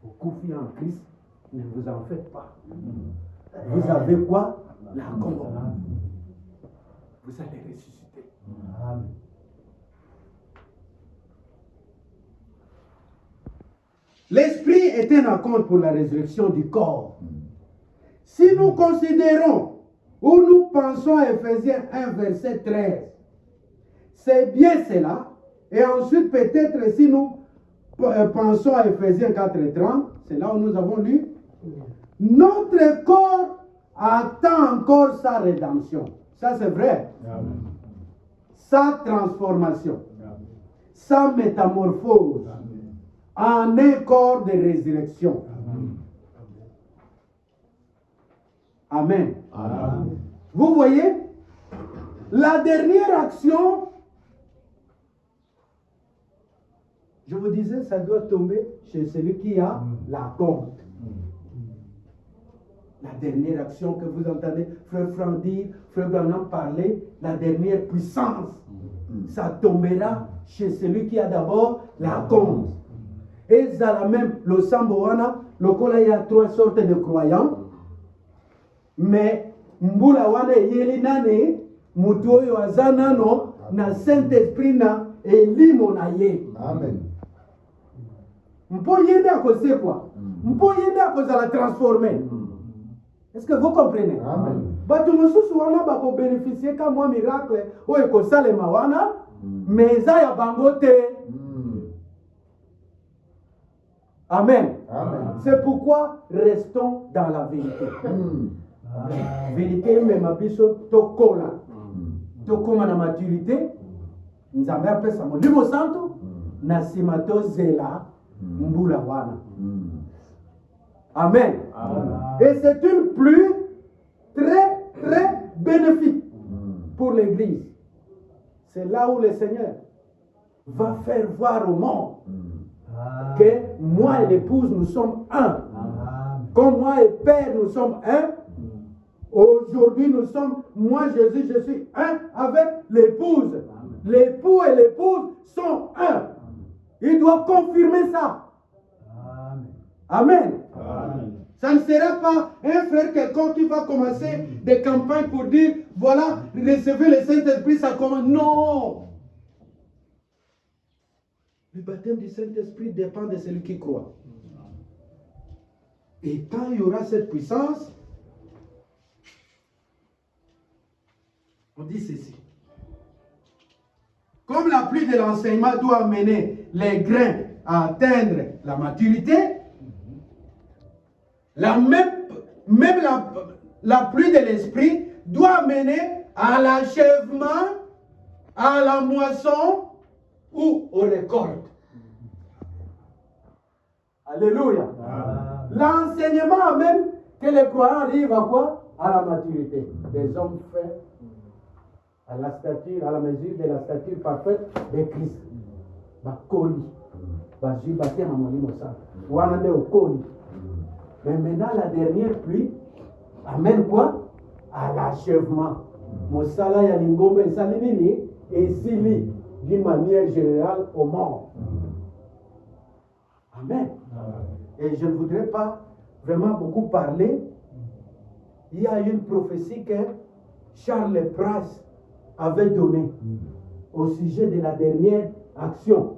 Vous confiez en Christ, ne vous en faites pas. Vous avez quoi? La compte. Vous allez ressusciter. Amen. L'esprit est un acompte pour la résurrection du corps. Si nous considérons ou nous pensons à Éphésiens 1, verset 13, c'est bien cela. Et ensuite, peut-être, si nous pensons à Éphésiens 4, 30, c'est là où nous avons lu, notre corps attend encore sa rédemption. Ça, c'est vrai. Amen. Sa transformation. Amen. Sa métamorphose. Amen. En un corps de résurrection. Amen. Amen. Amen. Vous voyez, la dernière action, je vous disais, ça doit tomber chez celui qui a la compte. La La dernière action que vous entendez Frère Franck dire, Frère Branham parler, la dernière puissance, ça tombera chez celui qui a d'abord la compte. Et ça la même, le Samboana, le Kola, il y a 3 sortes de croyants, mais Mbula wana yelinane, mutoyo azanano, na Saint-Esprit na elimo na ye. Amen. Mpo yende à cause de quoi? Mpo yende à cause de la transformer. Est-ce que vous comprenez? Amen. Batu mususu wana bako bénéficier ka moi miracle o eko salema wana mais ça ya bangote. Amen. Amen. C'est pourquoi restons dans la vérité. Vérité même abiso tokola. Tokoma na maturité. Nzambe apesa molimo santo na simato zela mbula wana. Amen. Et c'est une pluie très bénéfique pour l'Église. C'est là où le Seigneur va faire voir au monde que moi et l'épouse, nous sommes un. Comme moi et Père, nous sommes un. Aujourd'hui, nous sommes, moi Jésus, je suis un avec l'épouse. L'époux et l'épouse sont un. Il doit confirmer ça. Amen. Amen. Ça ne sera pas un frère quelqu'un qui va commencer des campagnes pour dire, voilà, recevez le Saint-Esprit, ça commence. Non. Le baptême du Saint-Esprit dépend de celui qui croit. Et quand il y aura cette puissance, on dit ceci. Comme la pluie de l'enseignement doit amener les grains à atteindre la maturité, même la pluie de l'esprit doit mener à l'achèvement, à la moisson ou aux récoltes. Alléluia. L'enseignement amène que les croyants arrivent à quoi? À la maturité. Des hommes faits à la stature, à la mesure de la stature parfaite de Christ. Bakoli. Bajibate à mon innocent. Wanande au koli. Mais maintenant, la dernière pluie amène quoi? À l'achèvement. Mosala Yalingombe Salinini et Sili d'une manière générale au monde. Amen. Et je ne voudrais pas vraiment beaucoup parler. Il y a une prophétie que Charles Price avait donnée au sujet de la dernière action.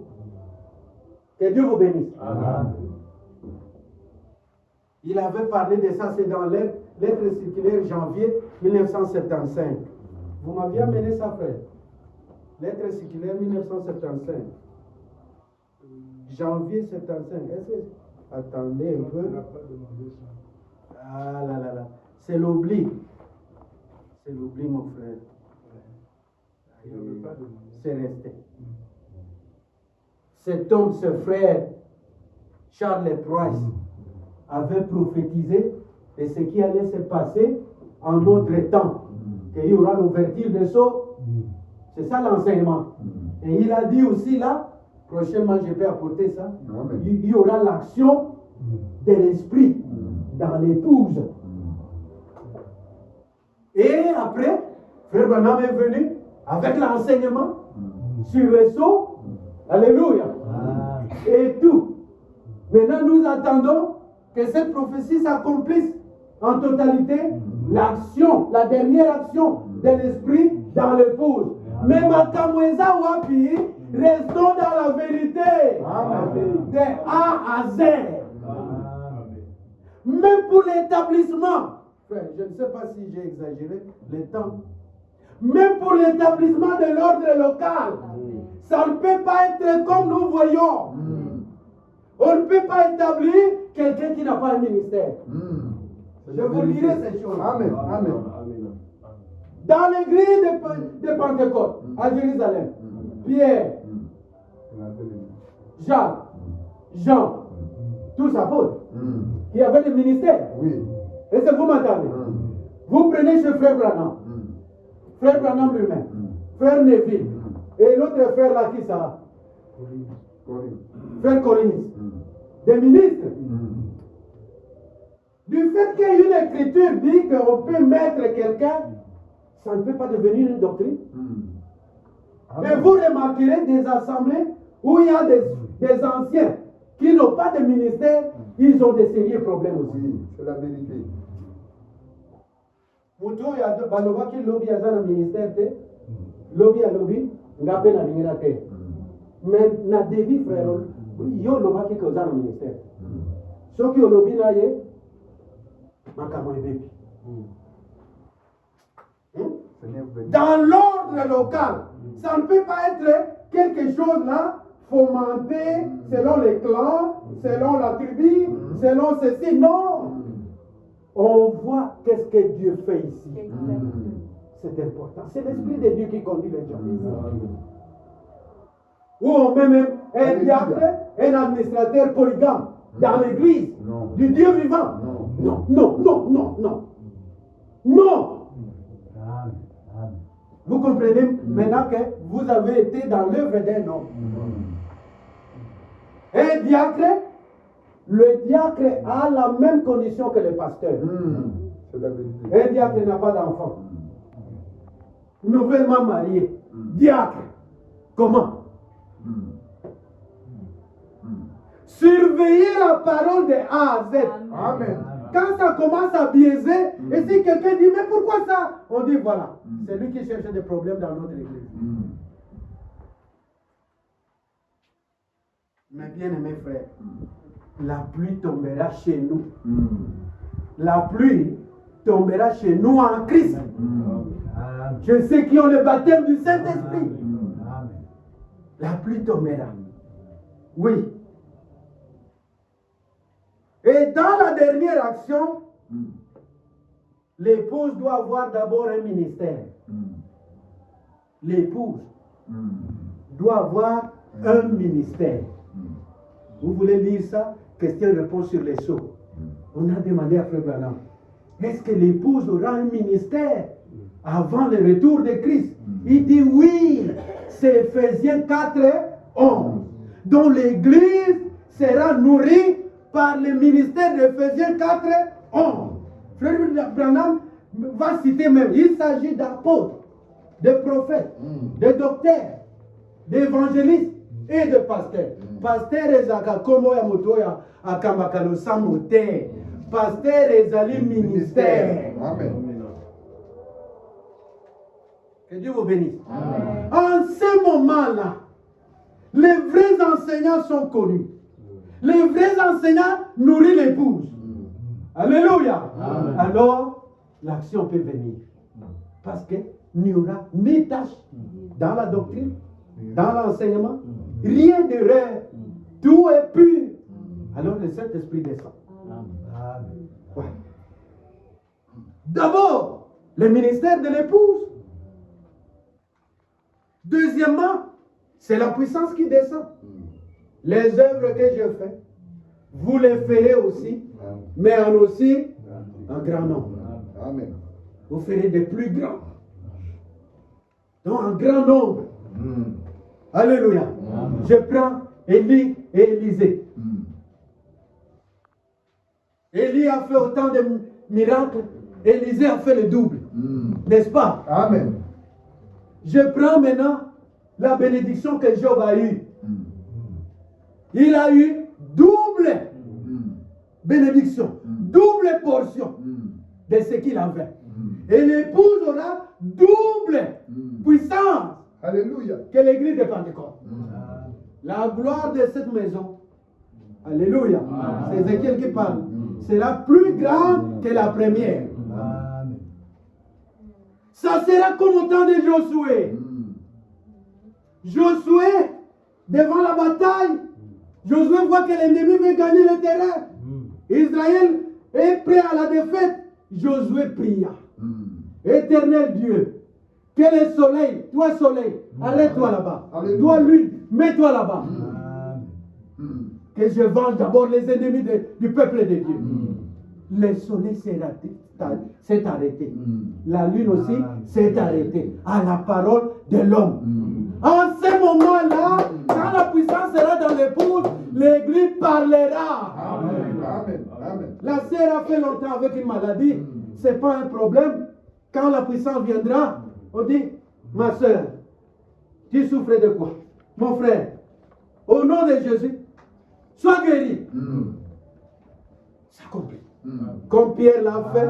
Que Dieu vous bénisse. Amen. Il avait parlé de ça, c'est dans lettre circulaire janvier 1975. Vous m'aviez amené ça, frère. Lettre circulaire 1975. Janvier 75. Est-ce que... Attendez un peu. Ah là là là. C'est l'oubli. C'est l'oubli, mon frère. C'est resté. Cet homme, ce frère, Charles Price, avait prophétisé de ce qui allait se passer en notre temps. Qu'il y aura l'ouverture des seaux. C'est ça l'enseignement. Et il a dit aussi là, prochainement je peux apporter ça, il y aura l'action de l'esprit dans l'épouse. Et après, Frère Branham est venu avec l'enseignement sur les seaux. Alléluia. Et tout. Maintenant nous attendons que cette prophétie s'accomplisse en totalité, l'action, la dernière action de l'esprit dans l'épouse. Mais Makamweza Wapi, restons dans la vérité. Amen. De A à Z. Amen. Même pour l'établissement. Frère, je ne sais pas si j'ai exagéré le temps. Même pour l'établissement de l'ordre local. Ça ne peut pas être comme nous voyons. On ne peut pas établir quelqu'un qui n'a pas un ministère. Je vous dirai ces choses. Amen. Amen. Dans l'église de Pentecôte, à Jérusalem, Pierre, Jacques, Jean, tous apôtres, qui avaient le ministère. Oui. Est-ce que vous m'entendez? Vous prenez chez Frère Branham, Frère Branham lui-même, Frère Neville, et l'autre frère là qui ça? Frère Collins, des ministres. Du fait qu'une écriture dit qu'on peut mettre quelqu'un, ça ne peut pas devenir une doctrine. Et vous remarquerez des assemblées où il y a des anciens qui n'ont pas de ministère, ils ont des sérieux problèmes aussi. Oui, c'est la vérité. Mutu ya baloba ki lobby ya zana ministère te, lobby ya lobby, ngape na lingina te. Mais na devi frère, yo loba ki ko zana ministère. Soki yo lobby na ye, makamo ebebi. Dans l'ordre local, ça ne peut pas être quelque chose là, fomenté selon les clans, selon la tribu, selon ceci. Non! On voit qu'est-ce que Dieu fait ici. C'est important. C'est l'Esprit de Dieu qui conduit les gens. Ou on met même un diacre, un administrateur polygame dans l'église du Dieu vivant. Non, non, non, non, non. Non! Vous comprenez maintenant que vous avez été dans l'œuvre d'un homme. Un diacre, le diacre a la même condition que le pasteur. Un diacre n'a pas d'enfant. Nouvellement marié. Diacre. Comment? Surveiller la parole de A à Z. Amen. Quand ça commence à biaiser, et si quelqu'un dit, mais pourquoi ça? On dit, voilà, c'est lui qui cherche des problèmes dans notre église. Mais bien aimés frères, la pluie tombera chez nous. La pluie tombera chez nous en Christ. Je sais qui ont le baptême du Saint-Esprit. La pluie tombera. Oui. Et dans la dernière action, l'épouse doit avoir d'abord un ministère. L'épouse doit avoir un ministère. Vous voulez lire ça? Question-réponse sur les sceaux. On a demandé à Frère Branham, est-ce que l'épouse aura un ministère avant le retour de Christ? Il dit oui. C'est Ephésiens 4, 11. Dont l'Église sera nourrie par le ministère d'Ephésiens 4, 11. Frère Branham va citer même, il s'agit d'apôtres, de prophètes, de docteurs, d'évangélistes et de pasteurs. Pasteur ezaka komo ya moto ya akambakalo samote. Pasteur ezali ministère. Amen. Que Dieu vous bénisse. Amen. En ce moment-là, les vrais enseignants sont connus. Les vrais enseignants nourrissent l'épouse. Alléluia. Amen. Alors, l'action peut venir. Parce qu'il n'y aura ni tâche dans la doctrine, dans l'enseignement, rien d'erreur. Tout est pur. Alors le Saint-Esprit descend. Ouais. D'abord, le ministère de l'épouse. Deuxièmement, c'est la puissance qui descend. Les œuvres que je fais, vous les ferez aussi, mais en aussi un grand nombre. Amen. Vous ferez des plus grands. Donc un grand nombre. Alléluia. Amen. Je prends Élie et Élisée. Élie a fait autant de miracles, Élisée a fait le double. N'est-ce pas? Amen. Je prends maintenant la bénédiction que Job a eue. Il a eu double bénédiction, double portion de ce qu'il avait. Et l'épouse aura double puissance. Alléluia. Que l'église de Pentecôte. La gloire de cette maison, alléluia, c'est Ézéchiel qui parle, sera plus grande que la première. Ça sera comme au temps de Josué. Josué, devant la bataille, Josué voit que l'ennemi veut gagner le terrain. Israël est prêt à la défaite. Josué pria. Éternel Dieu, que le soleil, arrête-toi là-bas. Toi, lune, mets-toi là-bas. Que je venge d'abord les ennemis du peuple de Dieu. Le soleil s'est arrêté. La lune aussi s'est arrêtée. À la parole de l'homme. En ce moment-là, quand la puissance sera dans l'épouse, l'église parlera. Amen. Amen. Amen. La sœur a fait longtemps avec une maladie. Ce n'est pas un problème. Quand la puissance viendra, on dit, ma sœur, tu souffres de quoi? Mon frère, au nom de Jésus, sois guéri. Ça compris. Comme Pierre l'a fait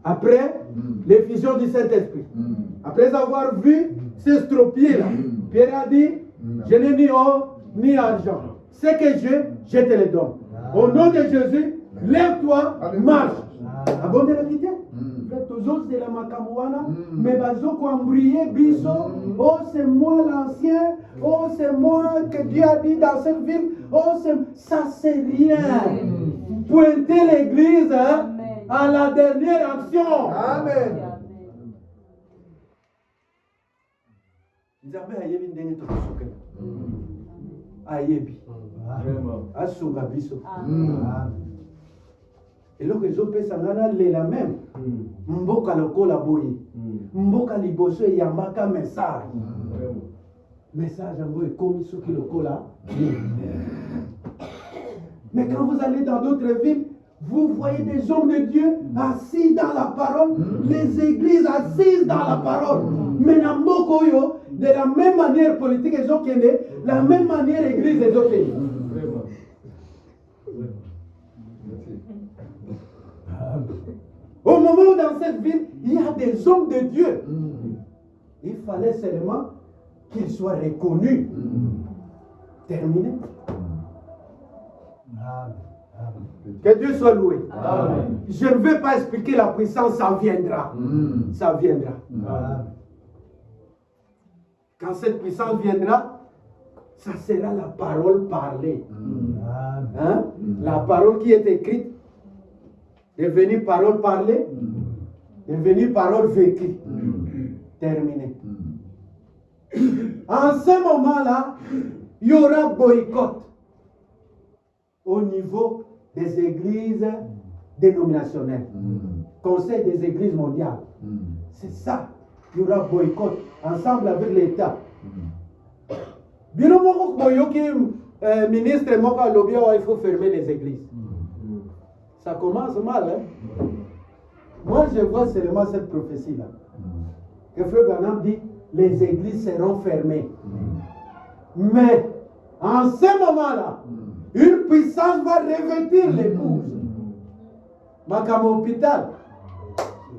après l'effusion du Saint-Esprit. Après avoir vu ce stropier-là, Pierre a dit, je n'ai ni or ni argent. Ce que j'ai, je te le donne. Au nom de Jésus, lève-toi, marche. Abonde la quitter. Toujours c'est la makamouana, mais bazo briller biso. Oh, c'est moi l'ancien. Oh, c'est moi que Dieu a dit dans cette ville. Oh, ça c'est rien. Pointer l'église à la dernière action. Amen. Asunga biso. Et donc les autres personnes les la même. Mboka lokola boye. Mboka liboso yambaka message. Message en boye comme ce qui lokola. Mais quand vous allez dans d'autres villes, vous voyez des hommes de Dieu assis dans la parole, les églises assises dans la parole. Mais dans Mokoyo, de la même manière politique, ils ont qu'elle la même manière église, ils ont qu'elle. Au moment où dans cette ville, il y a des hommes de Dieu. Il fallait seulement qu'ils soient reconnus. Terminé. Que Dieu soit loué. Amen. Je ne vais pas expliquer la puissance, ça viendra. Ça viendra. Quand cette puissance viendra, ça sera la parole parlée. Hein? La parole qui est écrite, devenue parole parlée, devenue parole vécue. Terminé. En ce moment-là, il y aura boycott au niveau des églises dénominationnelles. Conseil des églises mondiales. C'est ça. Il y aura boycott ensemble avec l'État. Bino moko boyoki ministre moko alobi il faut fermer les églises. Ça commence mal, hein? Moi je vois seulement cette prophétie-là. Que Frère Branham dit, les églises seront fermées. Mais en ce moment-là, une puissance va revêtir l'épouse. Makam hôpital.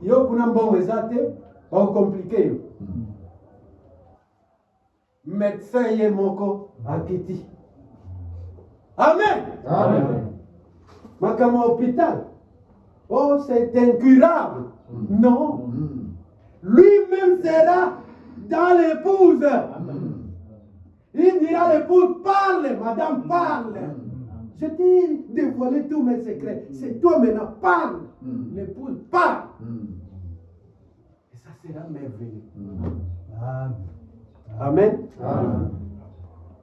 Yo kuna bon ezate, pas compliqué. Médecin yé moko akiti. Amen. Amen. Makam hôpital. Oh, c'est incurable. Non. Lui-même sera dans l'épouse. Il dira à l'épouse, parle, madame, parle. Je t'ai dévoilé tous mes secrets. C'est toi maintenant, parle. L'épouse parle. Et ça sera merveilleux. Amen. Amen.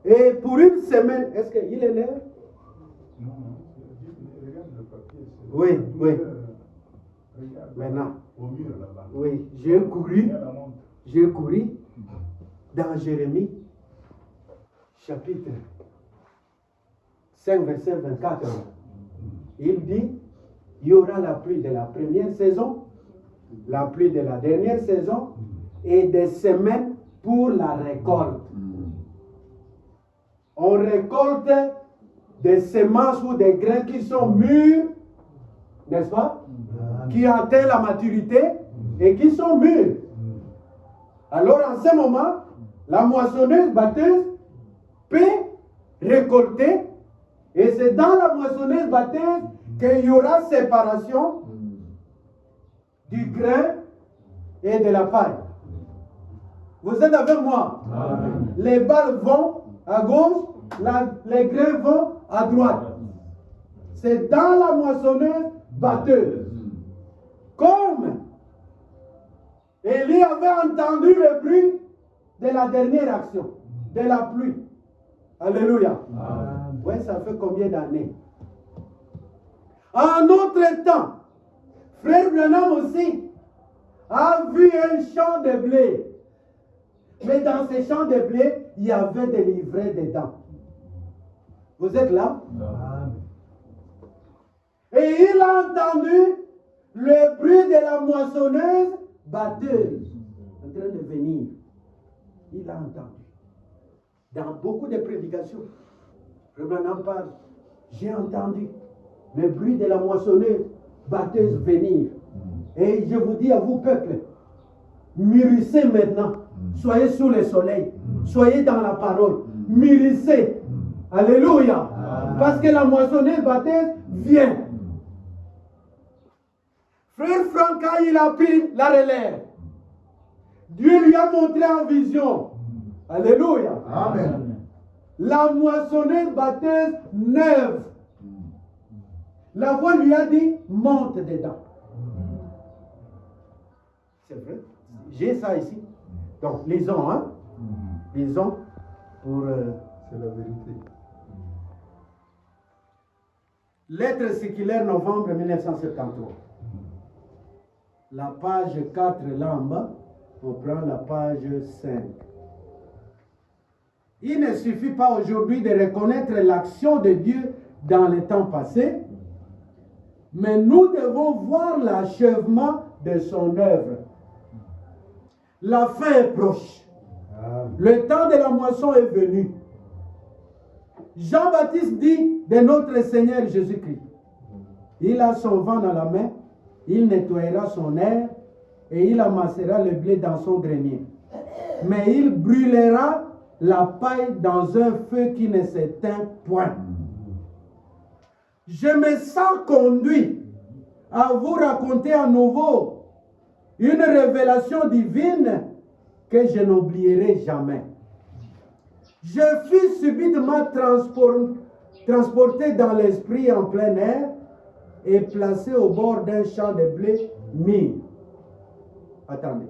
Et pour une semaine, est-ce qu'il est l'heure? Non, regarde le papier. Oui, oui. Maintenant. Au mur là-bas. Oui, j'ai couru dans Jérémie, chapitre 5, verset 24. Il dit, il y aura la pluie de la première saison, la pluie de la dernière saison, et des semaines pour la récolte. On récolte des semences ou des grains qui sont mûrs, n'est-ce pas? Qui atteignent la maturité et qui sont mûrs. Alors en ce moment, la moissonneuse batteuse peut récolter, et c'est dans la moissonneuse batteuse qu'il y aura séparation du grain et de la paille. Vous êtes avec moi? Amen. Les balles vont à gauche, les grains vont à droite. C'est dans la moissonneuse batteuse. Comme Élie avait entendu le bruit de la dernière action, de la pluie. Alléluia. Oui, ça fait combien d'années? En autre temps, Frère Branham aussi a vu un champ de blé. Mais dans ces champs de blé, il y avait des livrets dedans. Vous êtes là? Et il a entendu le bruit de la moissonneuse batteuse en train de venir. Il a entendu. Dans beaucoup de prédications, Frère Branham parle. J'ai entendu le bruit de la moissonneuse batteuse venir. Et je vous dis à vous, peuple, mûrissez maintenant. Soyez sous le soleil. Soyez dans la parole. Mûrissez. Alléluia. Parce que la moissonneuse batteuse vient. Frère Franca, il a pris la relève. Dieu lui a montré en vision. Alléluia. Amen. La moissonneuse batteuse neuve. La voix lui a dit, monte dedans. C'est vrai. J'ai ça ici. Donc, lisons, hein. Lisons pour... C'est la vérité. Lettre séculaire, novembre 1973. La page 4, là en bas, on prend la page 5. Il ne suffit pas aujourd'hui de reconnaître l'action de Dieu dans le temps passé, mais nous devons voir l'achèvement de son œuvre. La fin est proche. Le temps de la moisson est venu. Jean-Baptiste dit de notre Seigneur Jésus-Christ, il a son vent dans la main, il nettoyera son air et il amassera le blé dans son grenier. Mais il brûlera la paille dans un feu qui ne s'éteint point. Je me sens conduit à vous raconter à nouveau une révélation divine que je n'oublierai jamais. Je fus subitement transporté dans l'esprit en plein air et placé au bord d'un champ de blé mûr. Attendez.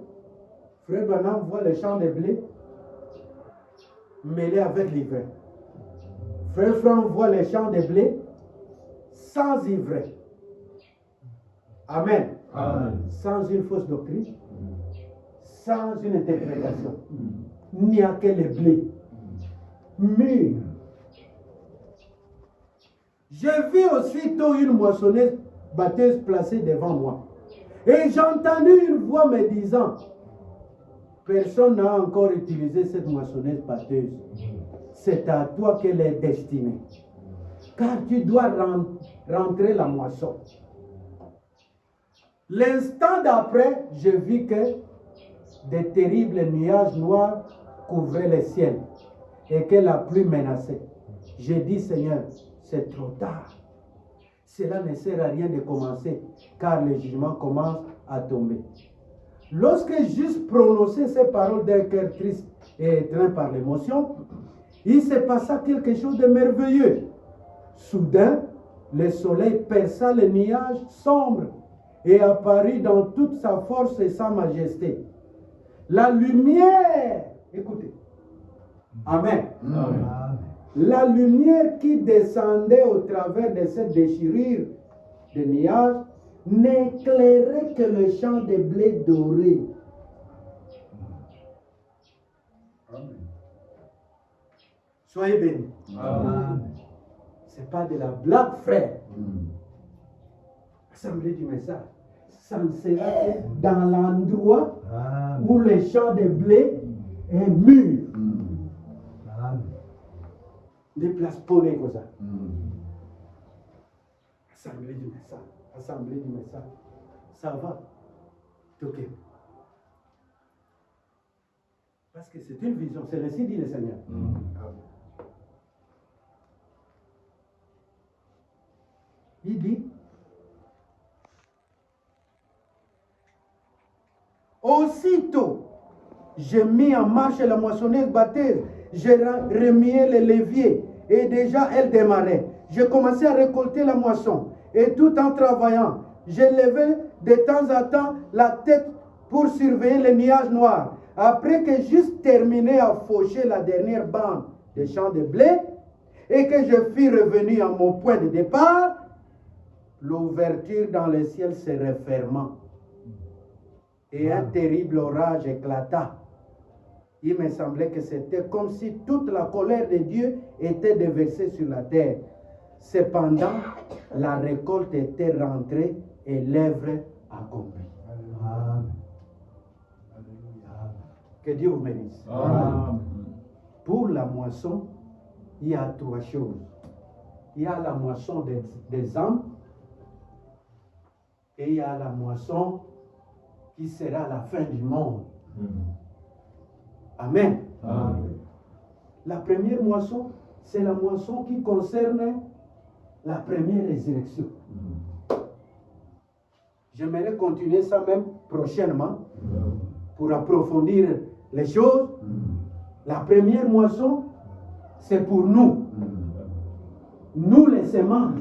Frère Branham voit le champ de blé mêlé avec l'ivraie. Frère Franck voit le champ de blé sans ivraie. Amen. Amen. Sans une fausse doctrine, sans une interprétation. Il n'y a que le blé mûr. Je vis aussitôt une moissonneuse batteuse placée devant moi. Et j'ai entendu une voix me disant, personne n'a encore utilisé cette moissonneuse batteuse. C'est à toi qu'elle est destinée. Car tu dois rentrer la moisson. L'instant d'après, je vis que de terribles nuages noirs couvraient le ciel et que la pluie menaçait. J'ai dit, Seigneur, c'est trop tard. Cela ne sert à rien de commencer, car le jugement commence à tomber. Lorsque j'eusse prononcé ces paroles d'un cœur triste et étreint par l'émotion, il se passa quelque chose de merveilleux. Soudain, le soleil perça les nuages sombres et apparut dans toute sa force et sa majesté. La lumière, écoutez, Amen. Amen. La lumière qui descendait au travers de cette déchirure de nuages n'éclairait que le champ de blé doré. Amen. Soyez bénis. Amen. Ce n'est pas de la blague, frère. Assemblée du message. Ça ne sera que dans l'endroit où le champ de blé est mûr. Des places polées comme ça. Assemblée du message. Assemblée du message. Ça va. Ok. Parce que c'est une vision. C'est ainsi dit le Seigneur. Il dit, aussitôt, je mis en marche la moissonneuse batteuse, je remuais le levier et déjà elle démarrait. Je commençais à récolter la moisson et tout en travaillant, je levais de temps en temps la tête pour surveiller les nuages noirs. Après que j'eusse terminé à faucher la dernière bande des champs de blé et que je fus revenu à mon point de départ, l'ouverture dans le ciel se referma et un terrible orage éclata. Il me semblait que c'était comme si toute la colère de Dieu était déversée sur la terre. Cependant, la récolte était rentrée et l'œuvre accomplie. Amen. Que Dieu vous bénisse. Amen. Pour la moisson, il y a 3 choses. Il y a la moisson des âmes et il y a la moisson qui sera la fin du monde. Amen. Amen. La première moisson, c'est la moisson qui concerne la première résurrection. J'aimerais continuer ça même prochainement pour approfondir les choses. La première moisson, c'est pour nous. Nous les semences.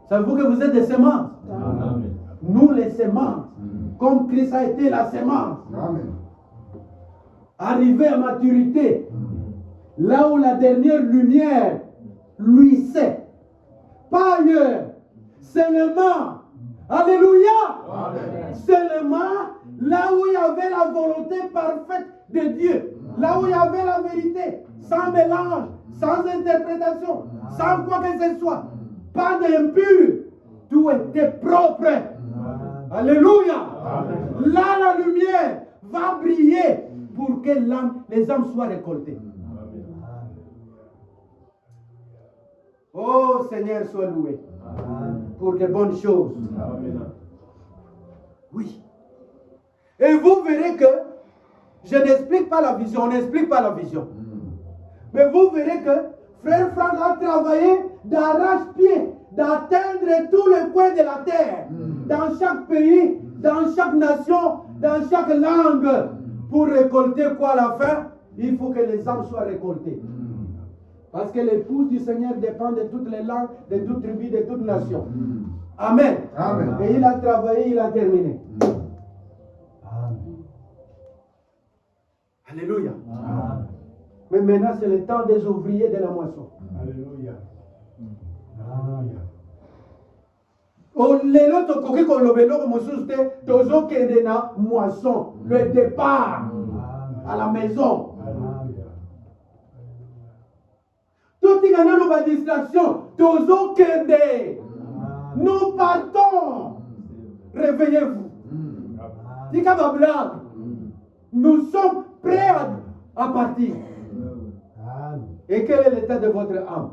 Savez-vous que vous êtes des semences? Amen. Nous les semences. Comme Christ a été la semence. Amen. Arrivé à maturité. Là où la dernière lumière luisait. Pas ailleurs. Seulement. Alléluia. Amen. Seulement là où il y avait la volonté parfaite de Dieu. Là où il y avait la vérité. Sans mélange. Sans interprétation. Sans quoi que ce soit. Pas d'impur. Tout était propre. Alléluia. Amen. Là la lumière va briller pour que les âmes soient récoltées. Oh Seigneur, sois loué pour de bonnes choses. Amen. Oui. Et vous verrez que je n'explique pas la vision, on n'explique pas la vision. Mais vous verrez que Frère Franck a travaillé d'arrache-pied, d'atteindre tous les coins de la terre, dans chaque pays, dans chaque nation, dans chaque langue, pour récolter quoi à la fin? Il faut que les âmes soient récoltées. Parce que l'épouse du Seigneur dépend de toutes les langues, de toutes tribus, de toutes nations. Amen. Amen. Et il a travaillé, il a terminé. Alléluia. Amen. Mais maintenant, c'est le temps des ouvriers de la moisson. Alléluia. Lelo tokoki kolobelo mosusu te tozokende na moisson, le départ à la maison. Totika nano ba distraction, tozokende. Nous partons. Réveillez-vous. Tika ba blague. Nous sommes prêts à partir. Et quel est l'état de votre âme?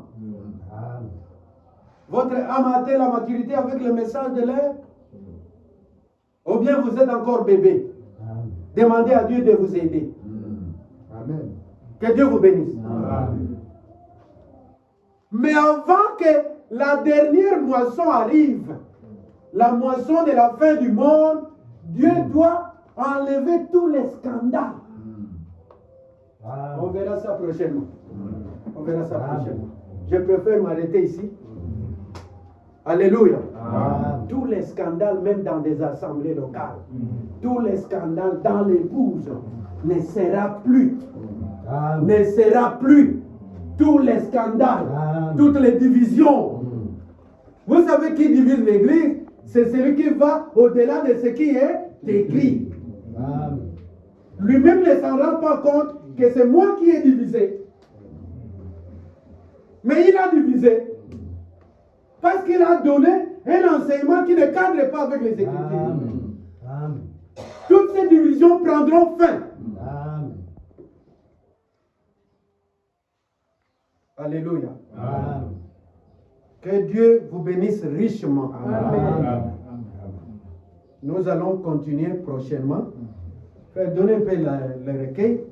Votre âme a-t-elle la maturité avec le message de l'air? Ou bien vous êtes encore bébé? Demandez à Dieu de vous aider. Amen. Que Dieu vous bénisse. Amen. Mais avant que la dernière moisson arrive, la moisson de la fin du monde, Dieu doit enlever tous les scandales. On verra ça prochainement. On verra ça prochainement. Je préfère m'arrêter ici. Alléluia. Amen. Tous les scandales, même dans des assemblées locales, tous les scandales dans l'épouse ne sera plus. Ne sera plus. Tous les scandales, toutes les divisions. Vous savez qui divise l'église? C'est celui qui va au-delà de ce qui est écrit. Lui-même ne s'en rend pas compte que c'est moi qui ai divisé. Mais il a divisé. Parce qu'il a donné un enseignement qui ne cadre pas avec les Écritures. Toutes ces divisions prendront fin. Alléluia. Que Dieu vous bénisse richement. Amen. Nous allons continuer prochainement. Donnez un peu le recueil.